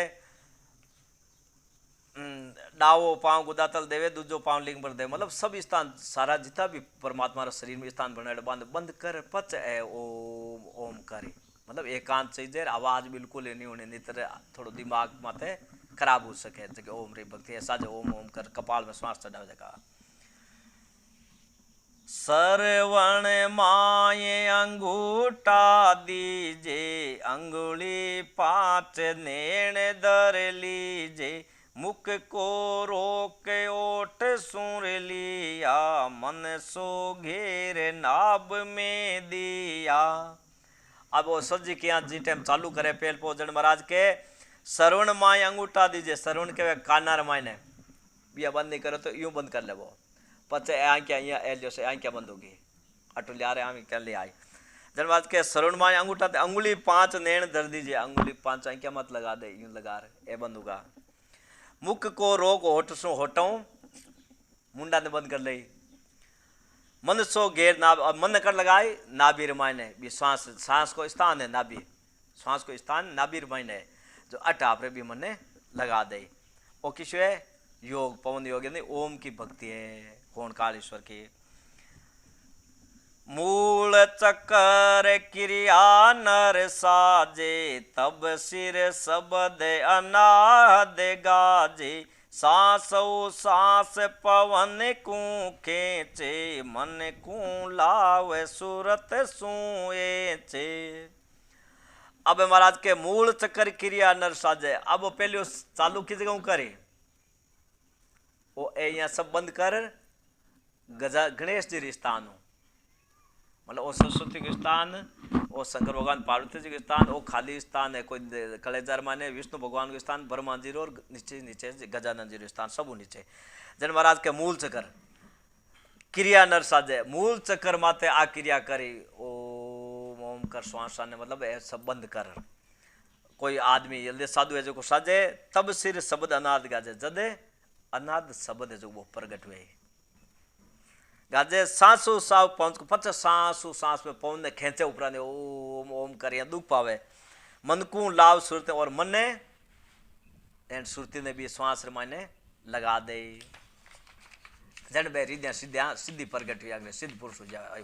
डावो पांव गुदातल देवे, दूजो पांव लिंग पर दे, मतलब सब स्थान सारा जितना भी परमात्मा रा शरीर में स्थान बने बंद बंद कर पच है ओम ओम करे। मतलब एकांत चाहिए, आवाज बिल्कुल नहीं होने, नहीं तो थोड़ा दिमाग माथे खराब हो सके। जगह ओम रे भक्ति ऐसा जो ओम ओम कर कपाल में श्वास चढ़ा जगह। सरवण माये अंगूठा दीजे, अंगुली 5 नेण धर लीजे, मुख को रोक ओठ सुर लिया, मन सो घेर नाभ में दिया। अब वो सजी के यहाँ जी टाइम चालू करे पेल पोजन महाराज के सरवण माय अंगूठा दीजिए। सरवण के कानार मायने बिया बंद नहीं करो तो यूं बंद कर ले वो, पचे आंखें यहाँ एलियो से आंखें बंद होगी, अटू लिया रहे आंखें ले आई। जन महाराज के सरवण माय अंगूठा, अंगुली 5 नेण धर दीजिए, अंगुली 5 आंखें मत लगा दे, यूं लगा रहे ए बंद होगा। मुख को रोक होठ सो होटाऊं, मुंडा ने बंद कर ले। मन सो घेर नाभ, मन कर लगाए नाभि रमायने भी श्वास, सांस को स्थान है नाभि, श्वास को स्थान नाभि रमायने है, जो अट आपरे भी मन ने लगा दे। वो किस है योग, पवन योग यानी ओम की भक्ति है, कौन कालेश्वर की। मूल चक्कर क्रिया नर साजे, तब सिर शब्द अनाद गाजे, सांसो सांस पवन को खेचे, मन को लाव सूरत सुए चे। अब महाराज के मूल चक्कर क्रिया नर साजे, अब पहले चालू की जगह करे वो यहाँ सब बंद कर गजा गणेश जी स्थान हो, मतलब वो सरस्वती के स्थान, वो शंकर भगवान पार्वती जी के स्थान, वो खाली स्थान है, कोई कलेजार माने विष्णु भगवान के स्थान, ब्रह्मा जी और नीचे नीचे गजानंद जी के स्थान सब नीचे। जन महाराज के मूल चक्कर क्रिया नर साजे, मूल चक्कर माते आ क्रिया करी ओम ओम कर श्वास ने, मतलब ये सब बंद कर। कोई आदमी जल्दी साधु है जो को साजे, तब सिर शब्द अनाद गाजे, जदे अनाद शब्द है जो वो प्रगट हुए गाजे, सांसु साव पहुंच को पच सांसु सांस में पवन ने खेचे ऊपर ने ओम ओम कर दुख पावे, मन को लाभ सुरते और मन ने एंड सुरती ने भी श्वास रमाने लगा दे। जन बे रिद्या सिद्धिया सिद्धि प्रगट हुई, अगले सिद्ध पुरुष हो जाए।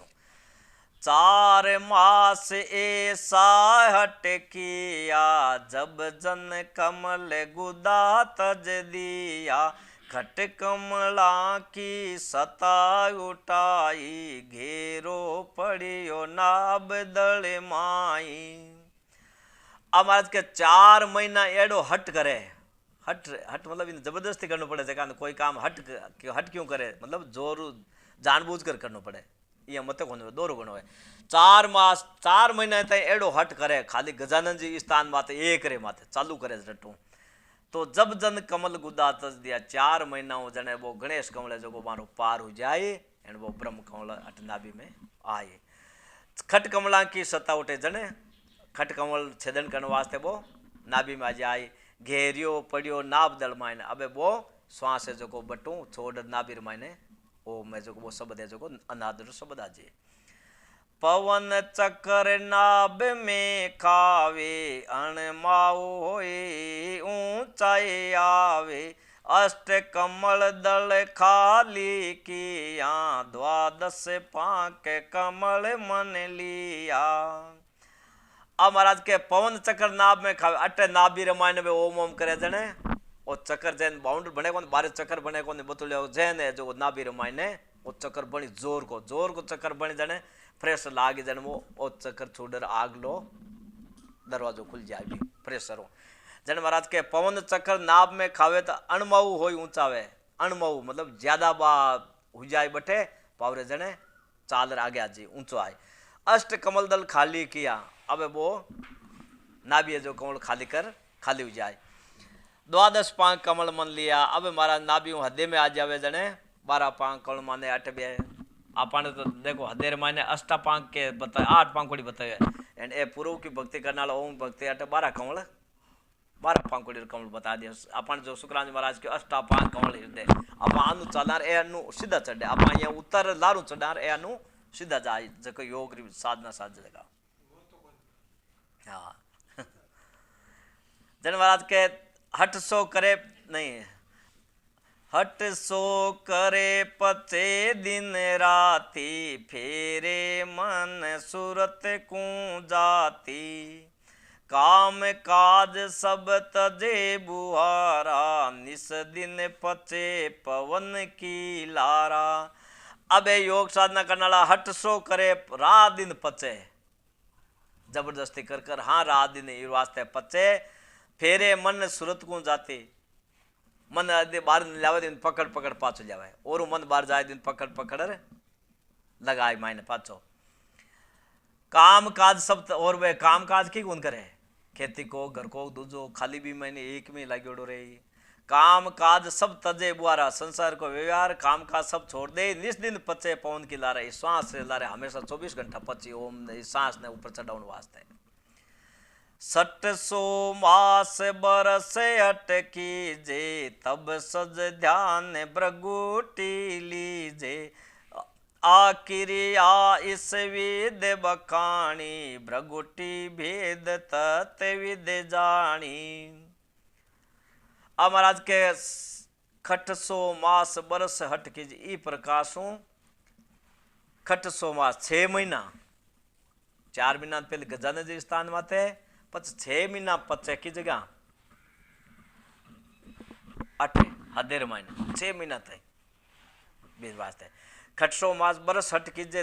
4 मास ऐसा हट किया, जब जन कमल गुदा तज दिया, खट कमला की सता उठाई, घेरो पड़ियो नाभ दल माई। अब महाराज के 4 महीना एडो हट करे, हट हट मतलब इन जबरदस्ती करना पड़े जगह, कोई काम हट क्यों करे, मतलब जोर जानबूझ कर करना पड़े, ये मत को दौर गुण है। 4 महीना तक एडो हट करे, खाली गजानंद जी स्थान माते एक रे माते चालू करे रटू। तो जब जन कमल गुदा तज दिया, 4 महीना हो जने वो गणेश कमल जो को मारो पार हो जाए, एंड वो ब्रह्म कमल अटनाभि में आए। खट कमला की सत्ता उठे जने, खट कमल छेदन करने वास्ते वो नाभि में आ जाए, घेरियो पड़ियो नाभ दल मायने, अबे वो श्वास है जो को बटू छोड़ नाभिर मायने ओ मैं जो को वो शब्द है जो को अनादर शब्द आजे। पवन चक्कर नाभ में खावे, अणमाओ होए ऊंचाई आवे, अष्ट कमल दल खाली किया, द्वादश पाक कमल मन लिया। अब महाराज के पवन चक्र नाभ में खावे, अटे नाभि रामायण में ओम ओम करे जने ओ चक्र जैन बाउंड बने को, बारे चक्र बने को बतुलिया जैन है जो नाभि रामायण है वो चक्र बनी जोर को चक्र बनी जने फ्रेश लागी जने वो ओ चक्र छोड़र आग लो दरवाजो खुल जाएगी फ्रेश हो जन। महाराज के पवन चक्र नाभ में खावे तो अणमऊ हो ऊंचावे, अणमऊ मतलब ज्यादा बा हो जाए बटे पावरे जने चादर आगे आजी ऊंचो आए। अष्ट कमल दल खाली किया, अब वो नाभि जो कमल खाली हो जाए। द्वादश पांक कमल मन लिया, अब महाराज नाभि हदे में आ जावे जने 12 पांक कमल माने 8 बे आपने तो देखो हदेर माने अष्टा पांक के बताए 8 पांकोड़ी बताए एंड ए पूर्व की भक्ति करने वाला ओम भक्ति अटे 12 कमल 12 पांकोड़ी कमल बता दिया अपन जो शुक्रांज महाराज के अष्टा पांक कमल हृदय आप आनु चालार ए अनु सीधा चढ़े आप यहाँ उत्तर लारू चढ़ार ए अनु सीधा जाए जको योग साधना साध जगह। हाँ जन महाराज के हट सो करे नहीं, हट सो करे पचे दिन राती, फेरे मन सूरत को जाती, काम काज सब तजे बुहारा, निस दिन पचे पवन की लारा। अब योग साधना करने वाला हट सो करे रात दिन पचे जबरदस्ती कर कर, हाँ रात दिन वास्ते पचे, फेरे मन सूरत को जाती, मन बाहर लावे दिन पकड़ पकड़ पाछो जावे और मन बाहर जाए दिन पकड़ पकड़ लगाए मायने पाछो। काम काज सब और वे काम काज की कौन करे, खेती को घर को दूजो खाली भी महीने एक में लाग्योड़ो रे, काम काज सब तजे बुआरा, संसार को व्यवहार काम काज सब छोड़ दे, निस दिन पचे पवन की लारे, श्वास से लारे हमेशा 24 घंटा पची ओम सांस ने ऊपर चढ़ाने वास्ते। 600 मास बरस अटकी जे, तब सज ध्यान भृगुटी लीजे, आकिरिया इस विद बखानी, भृगुटी भेद तत विद जानी। अब महाराज के 600 मास बरस हट की ई प्रकाशों 600 मास 6 महीना 4 महीना पहले गजानन जी स्थान माते पच 6 महीना पचे की जगह 8 हदेर महीना 6 महीना थे बीज वास्ते 600 मास बरस हट कीजे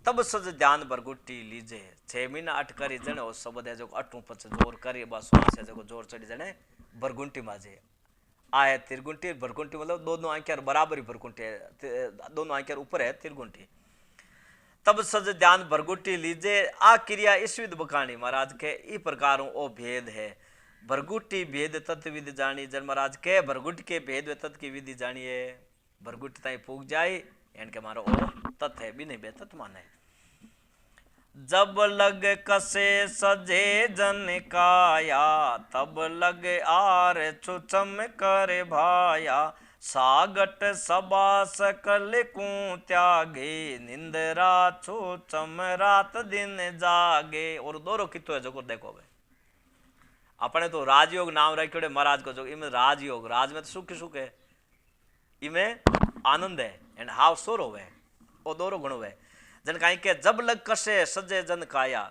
तब सज ध्यान भरगुटी लीजे 6 महीना 8 करी जने और सब दे जो 8 पच जोर करी बस वासे जो जोर चढ़ी जने भरगुंटी माजे आए तिरगुंटी भरगुंटी मतलब दोनों आंखें बराबर ही भरगुंटी दोनों आंखें ऊपर है तिरगुंटी। तब सज ध्यान भरगुटी लीजे आ क्रिया ईश्विद बखानी महाराज के ई प्रकारों ओ भेद है। भरगुटी भेद तत्व विधि जानी जन महाराज के भरगुट के भेद तत्व की विधि जानिए भरगुट ताई फूक जाए एंड के मारो ओ तत् है भी नहीं बे तत् माने। जब लग कसे सजे जन काया तब लग आर चुचम कर भाया सागट सबा सकल को त्यागे निंदरा चुचम रात दिन जागे। और दोरो कितो है जो देखो भाई अपने तो राजयोग नाम रखियो महाराज को जो इमें राजयोग राज में तो सुख सुख है इमें आनंद है एंड हाव सोरो है वो दोरो गुण है जन कहीं के जब लग कसे सजे जन काया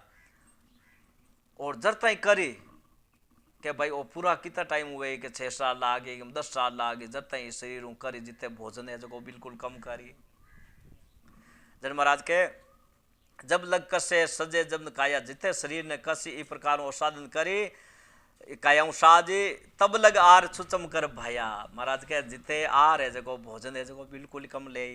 और जरता ही करी के भाई वो पूरा कितना टाइम हुए कि 6 साल लागे 10 साल लागे जरता ही शरीर करी जिते भोजन है जो बिल्कुल कम करी जन महाराज के जब लग कसे सजे जन काया जिते शरीर ने कसी इस प्रकार साधन करी काया साजी तब लग आर छुचम कर भाया महाराज के जिते आर है जो भोजन है जो बिल्कुल कम ले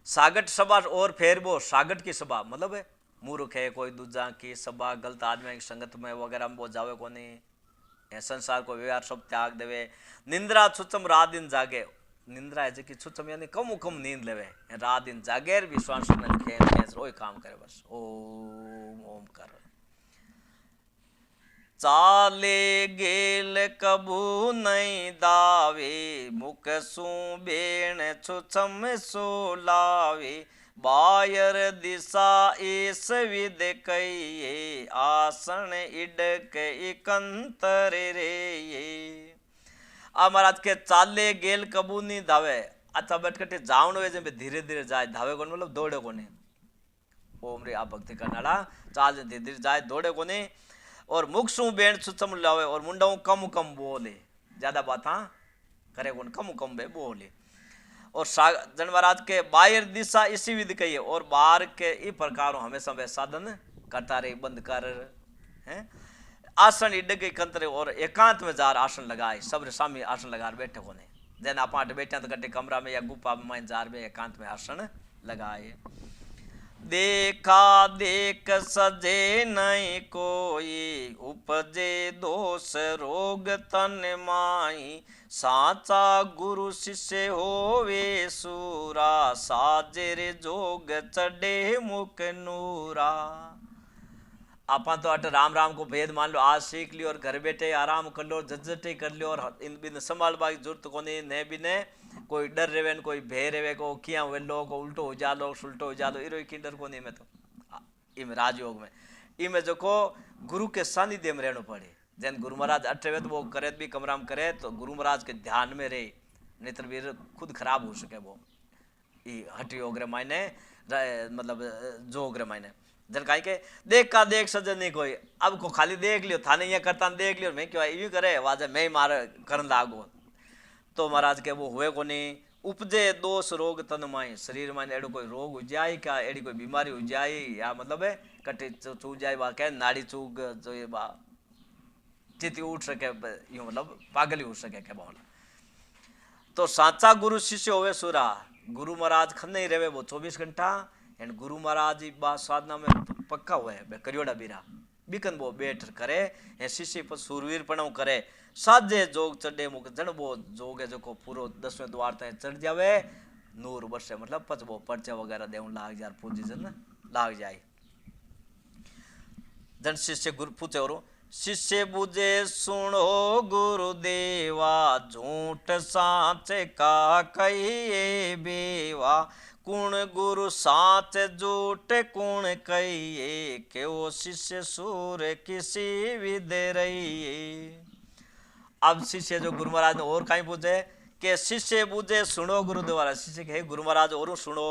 सागट सभा और फेर वो सागट की सभा मतलब है मूर्ख है कोई दूजा की सभा गलत आदमी की संगत में वगैरह में वो जावे को नहीं संसार को व्यवहार सब त्याग देवे निंद्रा छुचम रात दिन जागे निंद्रा है जो छुचम यानी कम नींद लेवे रात दिन जागे विश्वास रोई काम करे बस ओम ओम कर चाले गेल कबू नहीं दावे मुख सू बेण छुचम सो लावे बायर दिशा इस विद कहिए आसन इडक इकंतर रे ये। आ महाराज के चाले गेल कबू नहीं धावे अच्छा बैठकटे जावण हुए जब धीरे धीरे जाए धावे कोने मतलब दौड़े कोने ओम रे आ भक्ति करनाड़ा चाल धीरे धीरे जाए दौड़े कोने और मुख सु बेण सुचम लावे और मुंडाऊ कम कम बोले ज्यादा बात करे कौन कम कम बे बोले और जन महाराज के बाहर दिशा इसी विधि कही है और बाहर के इस प्रकार हमेशा वे साधन करता रहे बंद कर हैं आसन इड गई कंतरे और एकांत में जार आसन लगाए सब सामी आसन लगा बैठे कोने जैन आप बैठे तो कटे कमरा में या गुफा में जार में एकांत में आसन लगाए देखा देख सजे नहीं कोई उपजे दोष रोग तन माई साचा गुरु शिष्य होवे सूरा साजेर जोग चढ़े मुख नूरा। आपा तो अट राम राम को भेद मान लो आज सीख लियो और घर बैठे आराम कर लो झंझटे कर लियो और इन बिन संभाल बाकी जरूरत को नहीं ने बिने कोई डर रेवे कोई भय रेवे को किया वेलो को उल्टो हो जा लो सुल्टो हो जा लो इरो की डर को नहीं में तो इम राजयोग में इमे जो को गुरु के सानिध्य में रहना पड़े जैन गुरु महाराज अठे तो वो करे भी कमराम करे तो गुरु महाराज के ध्यान में रहे नहीं तो वीर खुद खराब हो सके वो हट योग रे मायने मतलब जोग रे मायने जन कहीं के देख का देख सजन नहीं कोई अब को खाली देख लियो थाने ये करता देख लियो मैं क्यों यूं करे वाजे मैं मार करन लागो तो महाराज के वो हुए को नहीं उपजे दोष रोग तन माई शरीर में एडो कोई रोग हो जाए क्या एडी कोई बीमारी हो जाए या मतलब है कटे चूक जाए बा क्या नाड़ी चूक जो ये बा चिति उठ सके यूं मतलब पागल हो सके क्या बोल तो साचा गुरु शिष्य होवे सुरा गुरु महाराज खन्ने ही रहे वो 24 घंटा एंड गुरु महाराज बात साधना में पक्का हुआ है करियोड़ा बीरा बिकन वो बैठ करे ए शिष्य पर सूरवीर पण करे साजे जोग चढ़े मुख जन वो जोग है जो को पूरो 10वें द्वार तक चढ़ जावे नूर वर्षे मतलब पच वो पर्चे वगैरह देवन लाग जार पूजी जन लाग जाए जन शिष्य गुरु पूछे और शिष्य बुझे सुनो गुरुदेवा झूठ साचे का कहिए बेवा कुण गुरु साच झूठ कुण कहिए के वो शिष्य सूर किसी विद रहिए। अब शिष्य जो गुरु महाराज ने और कहीं पूछे कि शिष्य बुझे सुनो गुरुदेवा शिष्य के गुरु महाराज और सुनो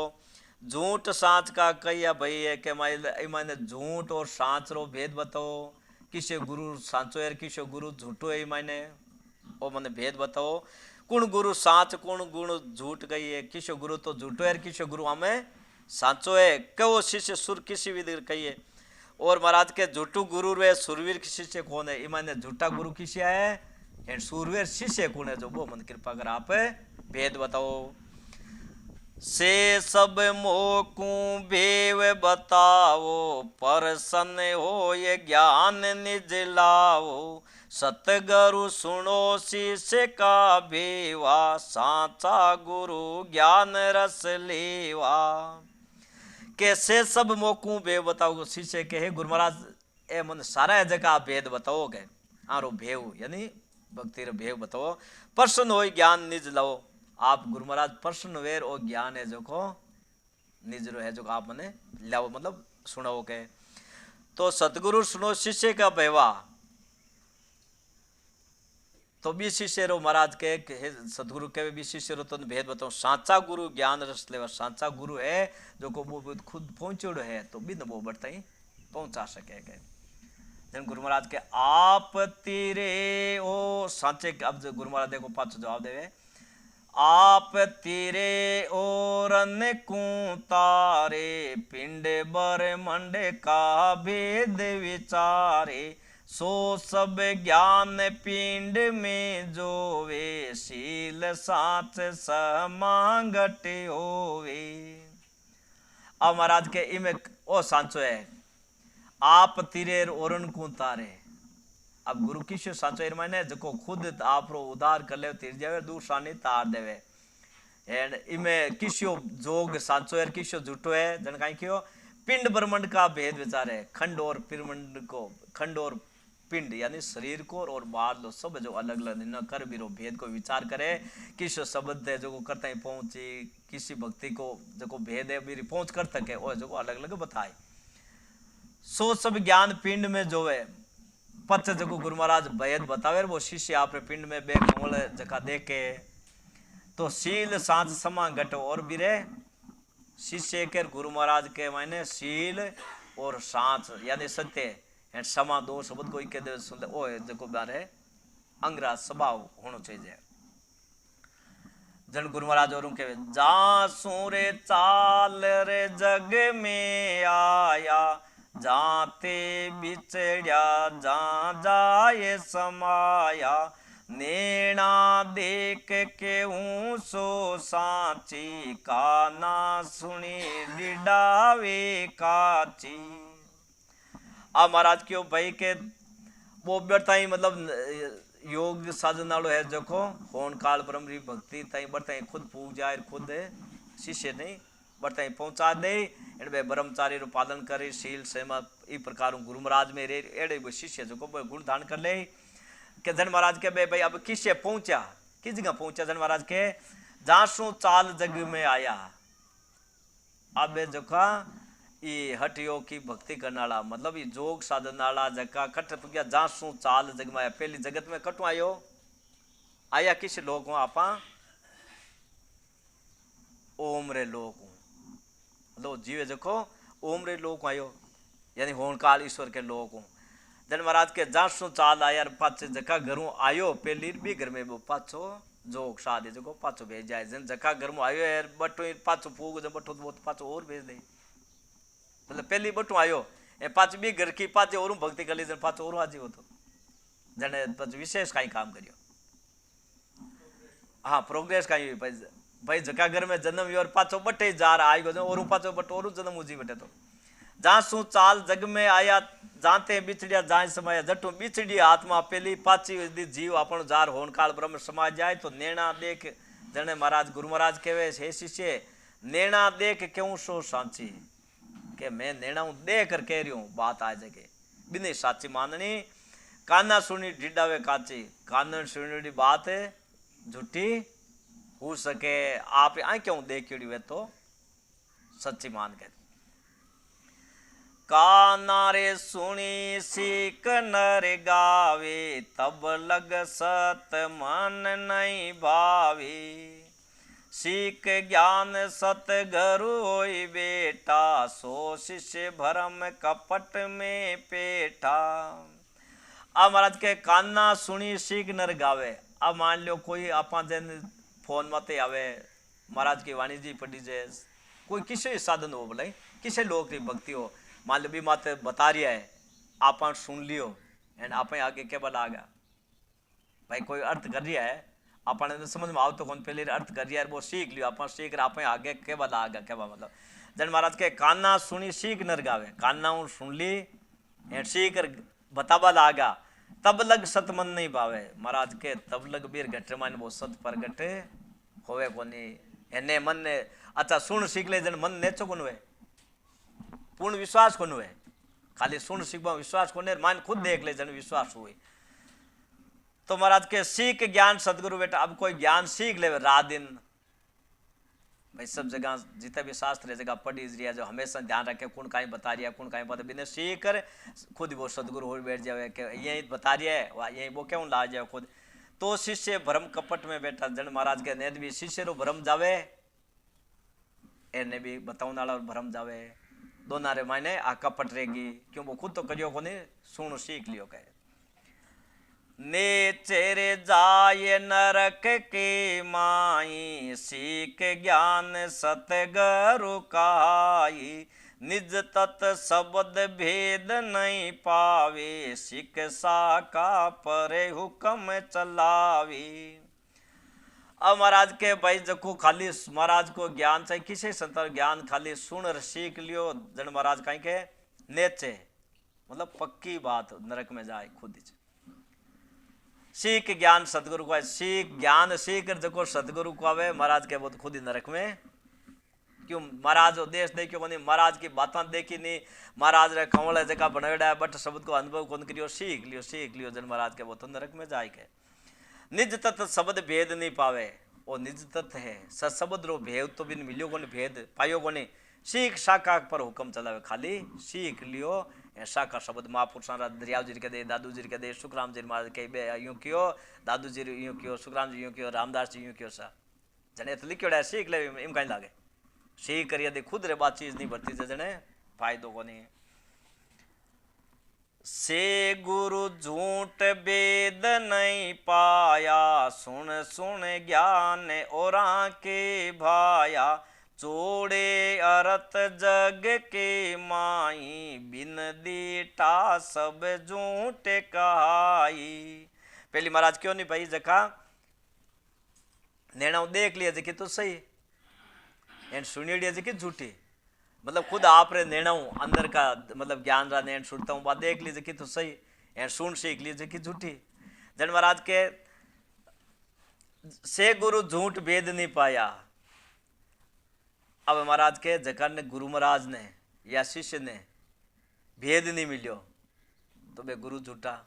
झूठ साच का कहिया भाई है कि मैंने झूठ और साच रो भेद बताओ किसे गुरु साचो है किसे गुरु झूठो है मैंने ओ मैंने भेद बताओ कुण गुरु साच कुण गुण झूठ गई है किसे गुरु तो झूठो है किसे गुरु हमें साचो है क्यों शिष्य सुर किसी विधि कहिए और महाराज के झूठू गुरु रे सुरवीर की शिष्य कौन है मैंने झूठा गुरु किसे है एंड सूरवीर शिष्य कौन है जो वो मन कृपा कर आप भेद बताओ से सब मोकू भेव बताओ परसन हो ये ज्ञान निज लाओ सतगुरु सुनो शिष्य का भेवा साचा गुरु ज्ञान रस लेवा कैसे सब मोकू भेव बताओ शिष्य के गुरु महाराज ए मन सारा जगह भेद बताओ के आरो भेव यानी भक्ति रे भेव बताओ प्रसन्न हो ज्ञान निज लाओ आप गुरु महाराज प्रसन्न वेर और ज्ञान है जो को निज है जो आप मने लाओ मतलब सुनो के तो सतगुरु सुनो शिष्य का भेवा तो भी शिष्य रो महाराज के सतगुरु के भी शिष्य रो तो भेद बताओ साचा गुरु ज्ञान रस लेवा साचा गुरु है जो को वो खुद पहुंचोड़ो है तो भी न वो बढ़ता ही पहुंचा सके के जन गुरु महाराज के आप तीरे ओ साचे अब गुरु महाराज देखो पांच जवाब देवे आप तीरे ओरन को तारे पिंड बर मंड का भेद विचारे सो सब ज्ञान पिंड में जोवे शील साच समांगट होवे। अब महाराज के इमे ओ सांचो है आप तीरे ओरन को तारे अब गुरु किशो साचो माने जो खुद आप रो उदार कर ले तीर जावे दूसरा नहीं तार देवे एंड इमे किशो जोग साचो है किशो झूठो है जन काई क्यों पिंड ब्रह्मांड का भेद विचार है खंड और पिरमंड को खंड और पिंड यानी शरीर को और बाहर लो सब जो अलग अलग न कर भी रो भेद को विचार करे किशो शब्द है जो करता ही पहुंची किसी भक्ति को जो भेद है भी पहुंच कर सके और जो अलग अलग बताए सो सब ज्ञान पिंड में जो है पच जको गुरु महाराज भेद बतावे वो शिष्य आपरे पिंड में बे कमल जका देखे तो शील सांच समा घट और बिरे शिष्य के गुरु महाराज के मायने शील और सांच यानी सत्य एंड समा दो शब्द कोई के दे सुनते ओ जको बारे अंग्रा स्वभाव होना चाहिए जन गुरु महाराज और के जा सूरे चाल रे जग में आया जाते बिछड़िया जा जाए समाया नेणा देख के सो सांची काना सुनी डिडावे काची। आ महाराज क्यों भाई के वो बैठता ही मतलब योग साधन वालों है देखो होन काल ब्रह्मरी भक्ति ताई बढ़ता ही खुद पूज जाए खुद शिष्य नहीं बढ़ता ही पहुंचा दे एडे ब्रह्मचारी रो पालन करे शील सेमा ई प्रकार गुरु महाराज में रे एडे शिष्य जो गुण धारण कर ले के जन महाराज के भाई अब किसे पहुंचा किस जगह पहुंचा जन महाराज के जासू चाल जग में आया अब जका ये हट योग की भक्ति करने वाला मतलब ये जोग साधन वाला जका कट गया जासू चाल जग में आया पहली जगत में कटू आयो आया किस लोग हो आपा ओम रे लोग मतलब जीवे जको ओम रे लोग आयो यानी होन काल ईश्वर के लोग हूँ जन महाराज के जासू चाल आया पाच जका घरों आयो पहली भी घर में वो पाछो जोग साधे जको पाछो भेज जाए जन जका घर में आयो यार बटो पाछो फूक जब बटो तो पाछो और भेज दे मतलब पहली बटू आयो ए पाच भी घर की पाचे और भक्ति कर ली जन पाछो और हाजी हो तो जने पाछ विशेष कहीं काम करियो हाँ प्रोग्रेस कहीं भाई जका घर में जन्म और पाछो बटे जार आई गो और पाछो बटो और जन्म उजी बटे तो जासू चाल जग में आया जाते बिछड़िया जाए समय जटू बिछड़ी आत्मा पहली पाची यदि जीव अपन जार होन काल ब्रह्म समा जाए तो नेणा देख जने महाराज गुरु महाराज कहवे हे शिष्य नेणा देख क्यों सो सांची के मैं नेणा दे कर कह रही हूँ बात आ जगे बिने साची माननी काना सुनी ढिडावे काची कानन सुनी बात झूठी हो सके आप आ क्यों देखी वे तो सच्ची मान के कानारे सुनी सीख नर गावे तब लग सत मन नहीं भावे सीख ज्ञान सत गुरु होई बेटा सो शिष्य भरम कपट में पेटा। अब महाराज के काना सुनी सीख नर गावे अब मान लो कोई आपा जन फोन मते आवे महाराज की वाणी जी पढ़ी जाए कोई किसे साधन हो बोले किसे लोग की भक्ति हो मान लो भी मत बता रही है आप सुन लियो एंड आप आगे के बल आ गया भाई कोई अर्थ कर रही है अपन समझ में आओ तो कौन पहले अर्थ कर रही है वो सीख लियो आप सीख रहे आप आगे के बल आ गया क्या मतलब जन महाराज के काना सुनी सीख नर गावे काना सुन ली एंड सीख बताबा ला गया तब लग सत मन नहीं भावे महाराज के तब लग बीर घटे मान वो सत पर घटे होवे कोनी एने मन ने अच्छा सुन सीख ले जन मन नेचो कोन हुए पूर्ण विश्वास कोन हुए खाली सुन सीखवा विश्वास कोने मान खुद देख ले जन विश्वास हुए तो महाराज के सीख ज्ञान सदगुरु बेटा अब कोई ज्ञान सीख ले रात दिन भाई सब जगह जितने भी शास्त्र है जगह पढ़ी रिया जो हमेशा ध्यान रखे कौन कहीं बता रही है कौन कहीं बता बिना सीख कर खुद वो सदगुरु हो बैठ जाए कि यही बता रही है यही वो क्यों ला जाए खुद तो शिष्य भ्रम कपट में बैठा जन महाराज के नेत भी शिष्य रो भ्रम जावे एने भी बताऊं नाला भ्रम जावे दोना रे मायने आ कपट रहेगी क्यों वो खुद तो करियो को नहीं सुनो सीख लियो कहे नेचेरे जाय नरक के माई सीख ज्ञान सतगुरु काई निज तत् शब्द भेद नहीं पावे शिक्षा का परे हुक्म चलावे। अब महाराज के भाई जको खाली महाराज को ज्ञान चाहिए किसे संतर ज्ञान खाली सुन और सीख लियो जन महाराज कहीं के नेचे मतलब पक्की बात नरक में जाए खुद ही सीख ज्ञान सतगुरु को सीख ज्ञान सीख कर जको सतगुरु को आवे महाराज के वो तो खुद ही नरक में क्यों महाराज उद्देश देखियो कोनी महाराज की बातें देखी नहीं महाराज रे खवले जगह बनावेड़ा है बट शब्द को अनुभव कौन करियो सीख लियो जन महाराज के वो तो नरक में जाए के निज तत्व शब्द भेद नहीं पावे वो निज तत्व है शब्द रो भेद तो बिन मिलियो कोनी भेद पायो कोनी सीख शाखा पर हुक्म चलावे खाली सीख लियो ऐसा का शब्द महापुरुषा दरियाव जी के दे, दादू जी के दे, सुखराम जी महाराज के बे यूं कियो, दादू जी यूं कियो, सुखराम जी यूं कियो, रामदास जी यूं कियो सा जने तो लिखियोड़ा है सीख ले एम कहीं लागे सीख करिए दे खुद रे बात चीज नहीं भरती जने फायदो को नहीं से गुरु झूठ वेद नहीं पाया सुन सुन ज्ञान औरा के भाया चोड़े अरत जग के माई बिन दीटा सब झूठ कहाई। पहली महाराज क्यों नहीं भाई जका नैना देख लिया जी तो सही एंड सुनिए जी की झूठी मतलब खुद आप रे निर्णय अंदर का मतलब ज्ञान रहा नैन सुनता हूँ बात देख लीजिए कि तो सही एंड सुन सीख लीजिए कि झूठी। जन महाराज के से गुरु झूठ भेद नहीं पाया। अब महाराज के जकर ने गुरु महाराज ने या शिष्य ने भेद नहीं मिलियो तो बे गुरु झूठा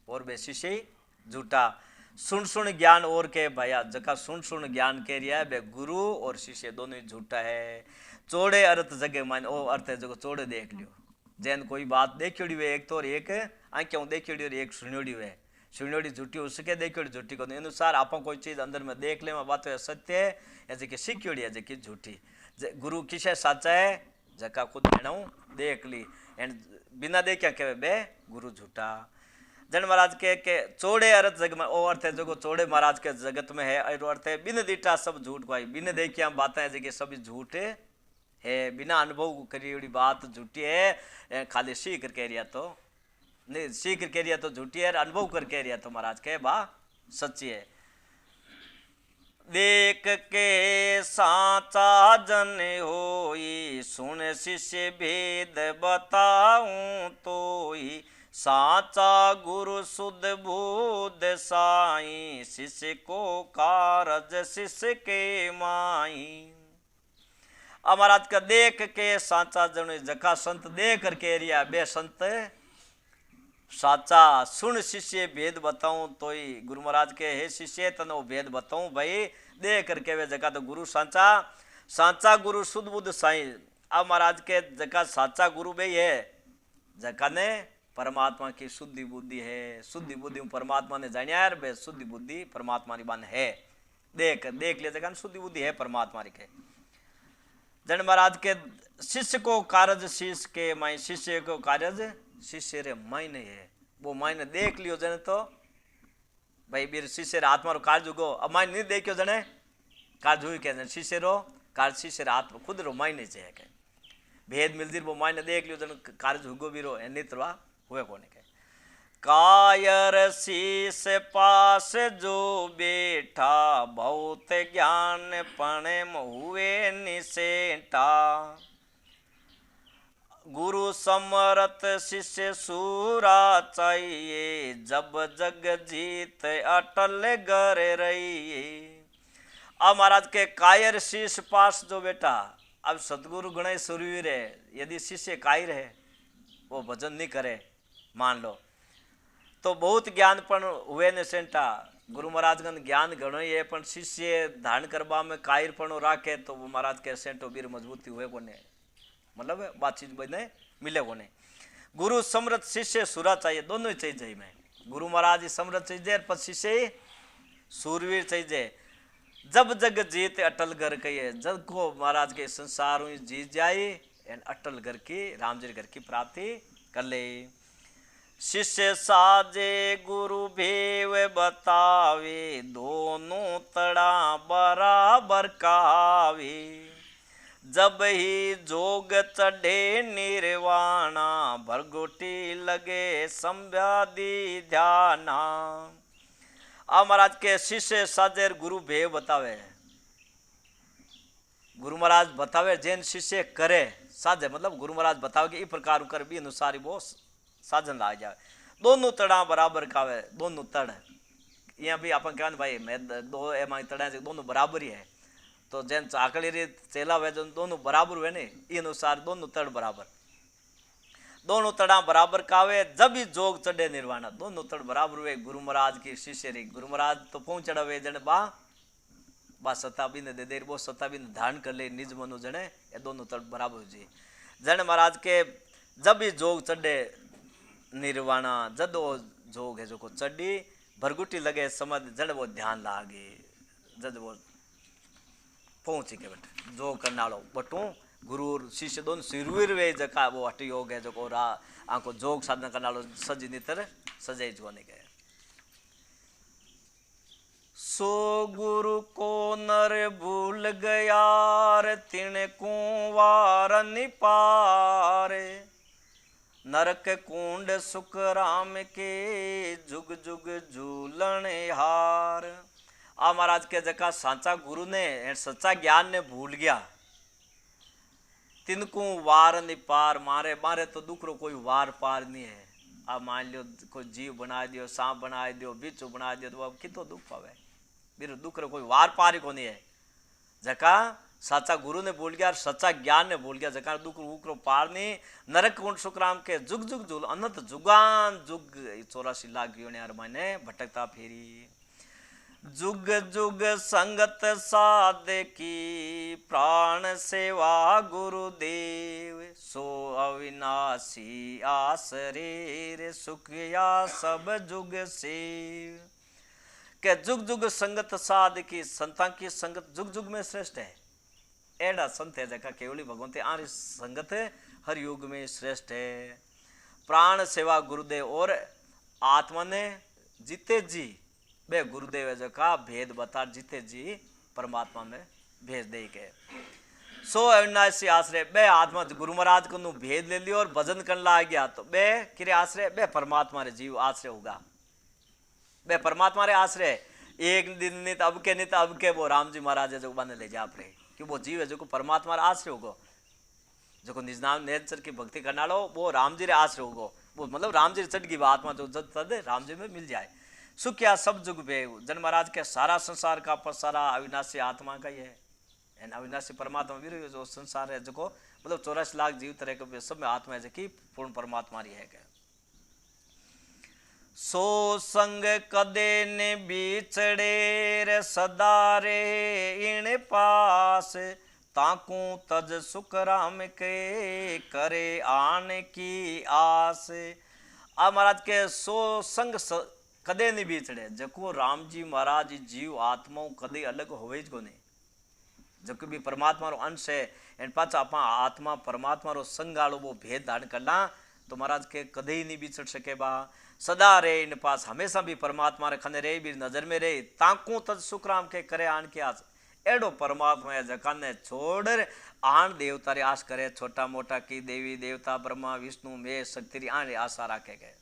और बे शिष्य झूठा। सुन सुन ज्ञान और के भैया जका सुन सुन ज्ञान के रिया बे गुरु और शिष्य दोनों ही झूठा है। चोड़े अर्थ जगह मान ओ अर्थ है जो चोड़े देख लियो जैन कोई बात देखियोड़ी वे एक तो और एक आंखों देखियोड़ी और एक सुनियोड़ी वे सुनियोड़ी झूठी हो सके देखियोड़ी झूठी को अनुसार आप कोई चीज अंदर में देख ले बात है सत्य है या जी सीखियोड़ी है जी झूठी। गुरु किसे साचा है जका खुद कहना देख ली एंड बिना देखा कहे बे गुरु झूठा। जन महाराज के चोड़े अर्थ जग में ओ अर्थ है जो चोड़े महाराज के जगत में है और अर्थ है बिन दीटा सब झूठ भाई बिन देखिया बातें है जी सभी झूठ है बिना अनुभव करी बात झूठी है खाली सीख कर कह रिया तो नहीं सीख कर कह रिया तो झूठी है अनुभव कर कह रिया तो महाराज के बा सच्ची है। देख के साचा जन होई सुन शिष्य भेद बताऊं तोई साचा गुरु सुध बुध साई शिष्य को कारज शिष्य के माई। महाराज का देख के साचा जन जका संत देख कर कह रिया बे संत साचा सुन शिष्य भेद बताऊं तो ही गुरु महाराज के हे शिष्य तनो भेद बताऊं भाई देख कर के वे जका तो गुरु सांचा सांचा गुरु सुध बुध साई। अब महाराज के जका साचा गुरु भाई है जका ने परमात्मा की शुद्धि बुद्धि है शुद्धि बुद्धि परमात्मा ने जानिया यार बे शुद्धि बुद्धि परमात्मा की बान है देख लिया जका शुद्धि बुद्धि है परमात्मा के। जन महाराज के शिष्य को कारज शिष्य के माई शिष्य को कारज शिष्य रे मायने है वो मायने देख लियो जने तो भाई बीर शिष्य आत्मा रो कार्य जुगो अब मायने नहीं देखियो जने कार्य जुई के शिष्य रो कार्य शिष्य आत्मा खुद रो मायने चाहिए के भेद मिलती वो मायने देख लियो जन कार्य जुगो भी रो नित्रवा हुए कोने के कायर शीस पास जो बैठा बहुत ज्ञान पणे हुए निसेटा गुरु समरथ शिष्य सूरा चाहिए जब जग जीत अटल गर रहिए। अब महाराज के कायर शीश पास जो बेटा अब सतगुरु गणेश सूरवीर है यदि शिष्य कायर है वो भजन नहीं करे मान लो तो बहुत ज्ञान पण हुए ने सेंटा गुरु महाराज का ज्ञान घणो ही है पण शिष्य धारण करवा में कायर पण राखे तो वो महाराज के सेंटो बीर मजबूती हुए कोने मतलब बात चीज बने मिले कोने। गुरु समृद्ध शिष्य सुरा चाहिए दोनों ही चाहिए में गुरु महाराज समृद्ध चाहिए पर शिष्य सूरवीर चाहिए। जब जग जीत अटल घर कहिए जब को महाराज के संसार जीत जाए एंड अटल घर की राम जी घर की प्राप्ति कर ले। शिष्य साजे गुरु भेव बतावे दोनों तड़ा बराबर कावे जब ही जोग चढ़े निर्वाणा भरगोटी लगे संव्यादी ध्याना। आ महाराज के शिष्य साजेर गुरु भेव बतावे गुरु महाराज बतावे जैन शिष्य करे साजे मतलब गुरु महाराज बतावे कि इस प्रकार कर भी अनुसार वो साधन ला जाए दोनों तड़ा बराबर कावे दोनों तड़ यहाँ भी अपन कहना भाई मैं दो एम तड़ा दोनों बराबर ही है तो जैन चाकड़ी रीत चेला वे जो दोनों बराबर हुए नहीं अनुसार दोनों तड़ बराबर दोनों तड़ा बराबर कावे जब ही जोग चढ़े निर्वाणा दोनों तड़ बराबर हुए। गुरु महाराज की शिष्य री गुरु महाराज तो पहुंचड़ा हुए जने बा सताबी ने दे दे वो सताबी ने धारण कर ले निज मनु जने ये दोनों तड़ बराबर जी। जन महाराज के जब ही जोग चढ़े निर्वाणा जदो जोग है जो को चढ़ी भरगुटी लगे समझ जड़ वो ध्यान लागे जद वो पहुंची के बट जो करनालो बटू गुरु और शिष्य दोनों सिरवीर वे जका वो हट योग है जो को रा आंको जोग साधना करनालो सजी नितर सजाई जोने के सो गुरु को नर भूल गया रे तिन कुंवार निपारे नरक कुंड सुख राम के जुग जुग झूलन हार। आ महाराज के जका सांचा गुरु ने सच्चा ज्ञान ने भूल गया तिनको वार निपार मारे मारे तो दुखरो कोई वार पार नहीं है। आप मान लियो कोई जीव बना दियो सांप बना दियो बिच्छू बना दियो तो अब कितो दुख पावे बिर दुख रो कोई वार पार ही कोनी है। जका साचा गुरु ने भूल गया सच्चा ज्ञान ने भूल गया जका दुख उकरो पार नहीं नरक कुंड सुखराम के जुग जुग झूल अनंत जुगान जुग 84 लाख योनि माने भटकता फेरी जुग जुग संगत साध की प्राण सेवा गुरुदेव सो अविनाशी आसरे सुखया सब जुग सेव के जुग जुग संगत साध की संतां की संगत जुग जुग में श्रेष्ठ है। एड़ा संत है जका केवली भगवंती आर संगत हर युग में श्रेष्ठ है। प्राण सेवा गुरुदेव और आत्मा ने जीते जी बे गुरुदेव जका भेद बता जीते जी परमात्मा में भेज दे के सो अविनाशी आश्रय बे आत्मा गुरु महाराज को नु भेद ले लियो और भजन करने लग गया तो बे किरे आश्रय बे परमात्मा रे जीव आश्रय होगा बे परमात्मा रे आश्रय एक दिन नित अब के वो राम जी महाराज जो बने ले जा रहे कि वो जीव है जो को परमात्मा रे आश्रय होगो जो को निज नाम नेचर की भक्ति करना लो वो राम जी रे आश्रय होगो वो मतलब राम जी चढ़ की आत्मा जो जद तद राम जी में मिल जाए सुख्या सब जुग बे जन महाराज के सारा संसार का पसारा अविनाशी आत्मा का ही है अविनाशी परमात्मा भी जो संसार है जो को मतलब 84 लाख जीव तरह के सब में आत्मा है जो कि पूर्ण परमात्मा ही है क्या सो संग कदे ने बिछड़े रे सदा रे इन पास ताकू तज सुख राम के करे आने की आस। आ महाराज के सो संग कदे नहीं बिछड़े जको राम जी महाराज जीव आत्माओं कदे अलग होवे ज कोने जको भी परमात्मा रो अंश है एन पाछा आपा आत्मा परमात्मा रो संग आलो वो भेद धारण करना तो महाराज के कदे ही नहीं बिछड़ सके बा सदा रे इन पास हमेशा भी परमात्मा रे खने रे भी नजर में रे ताकू तज सुख राम के करे आन के आस एडो परमात्मा है जका ने छोड़ आन देवता रे आस करे छोटा मोटा की देवी देवता ब्रह्मा विष्णु महेश शक्ति री आन आशा राखे गए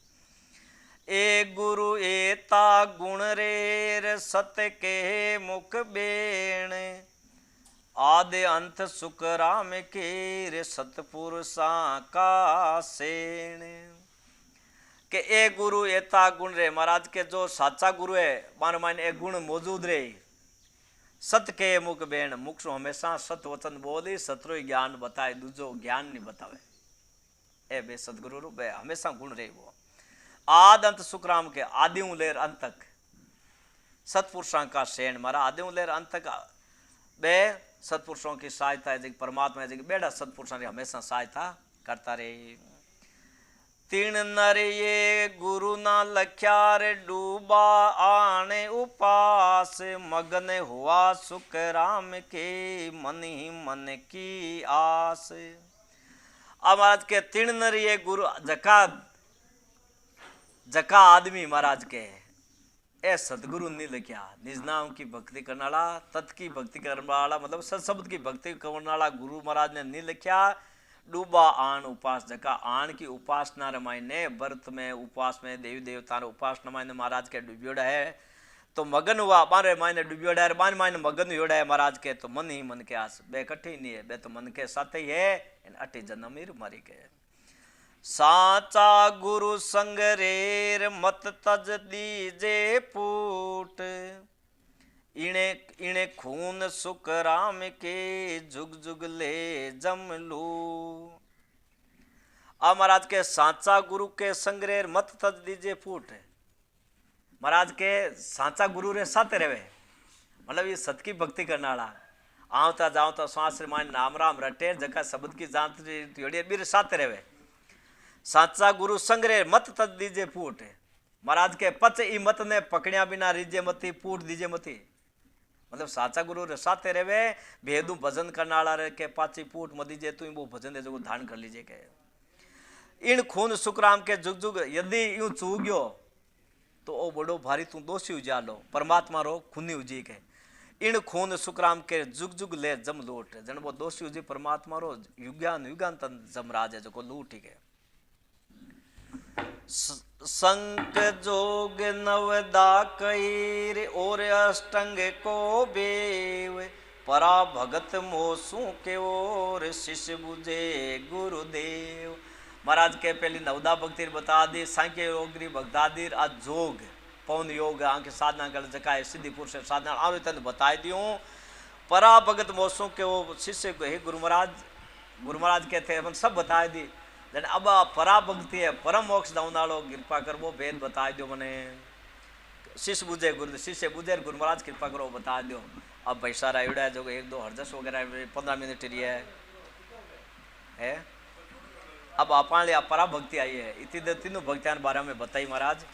ए गुरु एता गुण रे सत्य के मुख बेण आदि अंत सुख राम के रे सतपुरुषा का सेण के ए गुरु एता गुण रे महाराज के जो साचा गुरु है मान मान एक गुण मौजूद रे सत्य के मुख बेण मुख सु हमेशा सत वचन बोली सतरो ज्ञान बताए दूजो ज्ञान नहीं बतावे ए बे सतगुरु रू बे हमेशा गुण रे वो आद अंत सुखराम के आदिऊ लेर अंत तक सतपुरुषों का सेन मारा आदिऊ लेर अंत तक बे सतपुरुषों की सहायता है परमात्मा है बेड़ा सतपुरुषों की हमेशा सहायता करता रहे। तीन नर ये गुरु ना लख्या रे डूबा आने उपास मगन हुआ सुख राम के मन ही मन की आस। अब महाराज के तीन नर ये गुरु जका आदमी महाराज के ए सतगुरु नहीं लिखा निज नाम की भक्ति करने वाला तत् की भक्ति करने वाला मतलब सत्शब्द की भक्ति करने वाला गुरु महाराज ने नहीं लिखा डूबा आन उपास जका आन की उपासना रमायने व्रत में उपवास में देवी देवता उपासना मायने महाराज के डूबियोड़ा है तो मगन हुआ मारे मायने डूबियोड़ा है मान मायने मगन योड़ा है महाराज के तो मन ही मन के आस बे कठी नहीं है बे तो मन के साथ ही है अटी जन्म मरी के साचा गुरु संग रेर मत तज दीजे पूट इणे इणे खून सुख राम के जुग जुग ले जम लू। अब महाराज के साचा गुरु के संग्रेर मत तज दीजे फूट महाराज के साचा गुरु रे साथ रहे मतलब ये सत की भक्ति करने वाला आवता जावता श्वास मान नाम राम रटे जगह शब्द की जात बीर साथ रहे साचा गुरु संग्रह मत तज दीजे फूट। महाराज के पच ई मत ने पकड़िया बिना रीजे मती फूट दीजे मती। मतलब साचा गुरु रसाते रेवे भेदू भजन करनाला रे के पाची फूट मत दीजे तू वो भजन दे जो धारण कर लीजिए के इन खून सुखराम के जुग जुग यदि यूं चूग्यो तो ओ बड़ो भारी तू दोषी उजालो परमात्मा रो खूनी उजी के इन खून सुखराम के जुग जुग ले जम लूट जन वो दोषी उजी परमात्मा रो युगान युगान तन जमराज है जो को लूट के संक जोग नवदा कईर और अष्टंग को बेव परा भगत मोसू के और शिष्य बुझे गुरुदेव। महाराज के पहली नवदा भक्ति बता दी सांख्य योगरी भक्तादीर आज जोग पौन योग आंख साधना कर जकाए सिद्धि पुरुष साधना आरो तन बताई दियो परा भगत मोसू के वो शिष्य हे गुरु महाराज कहते हैं सब बताई दी जन अब परा भक्ति है परम मोक्ष दाउनालो कृपा करबो भेद बता दो मने शिष्य बुझे गुरु महाराज कृपा करो बता दो। अब भाई सारा एवड़ा जो एक दो हरजस वगैरह 15 मिनट रही है। अब अपन परा भक्ति आई है इतनी तीनों भक्तियां बारे में बताई महाराज।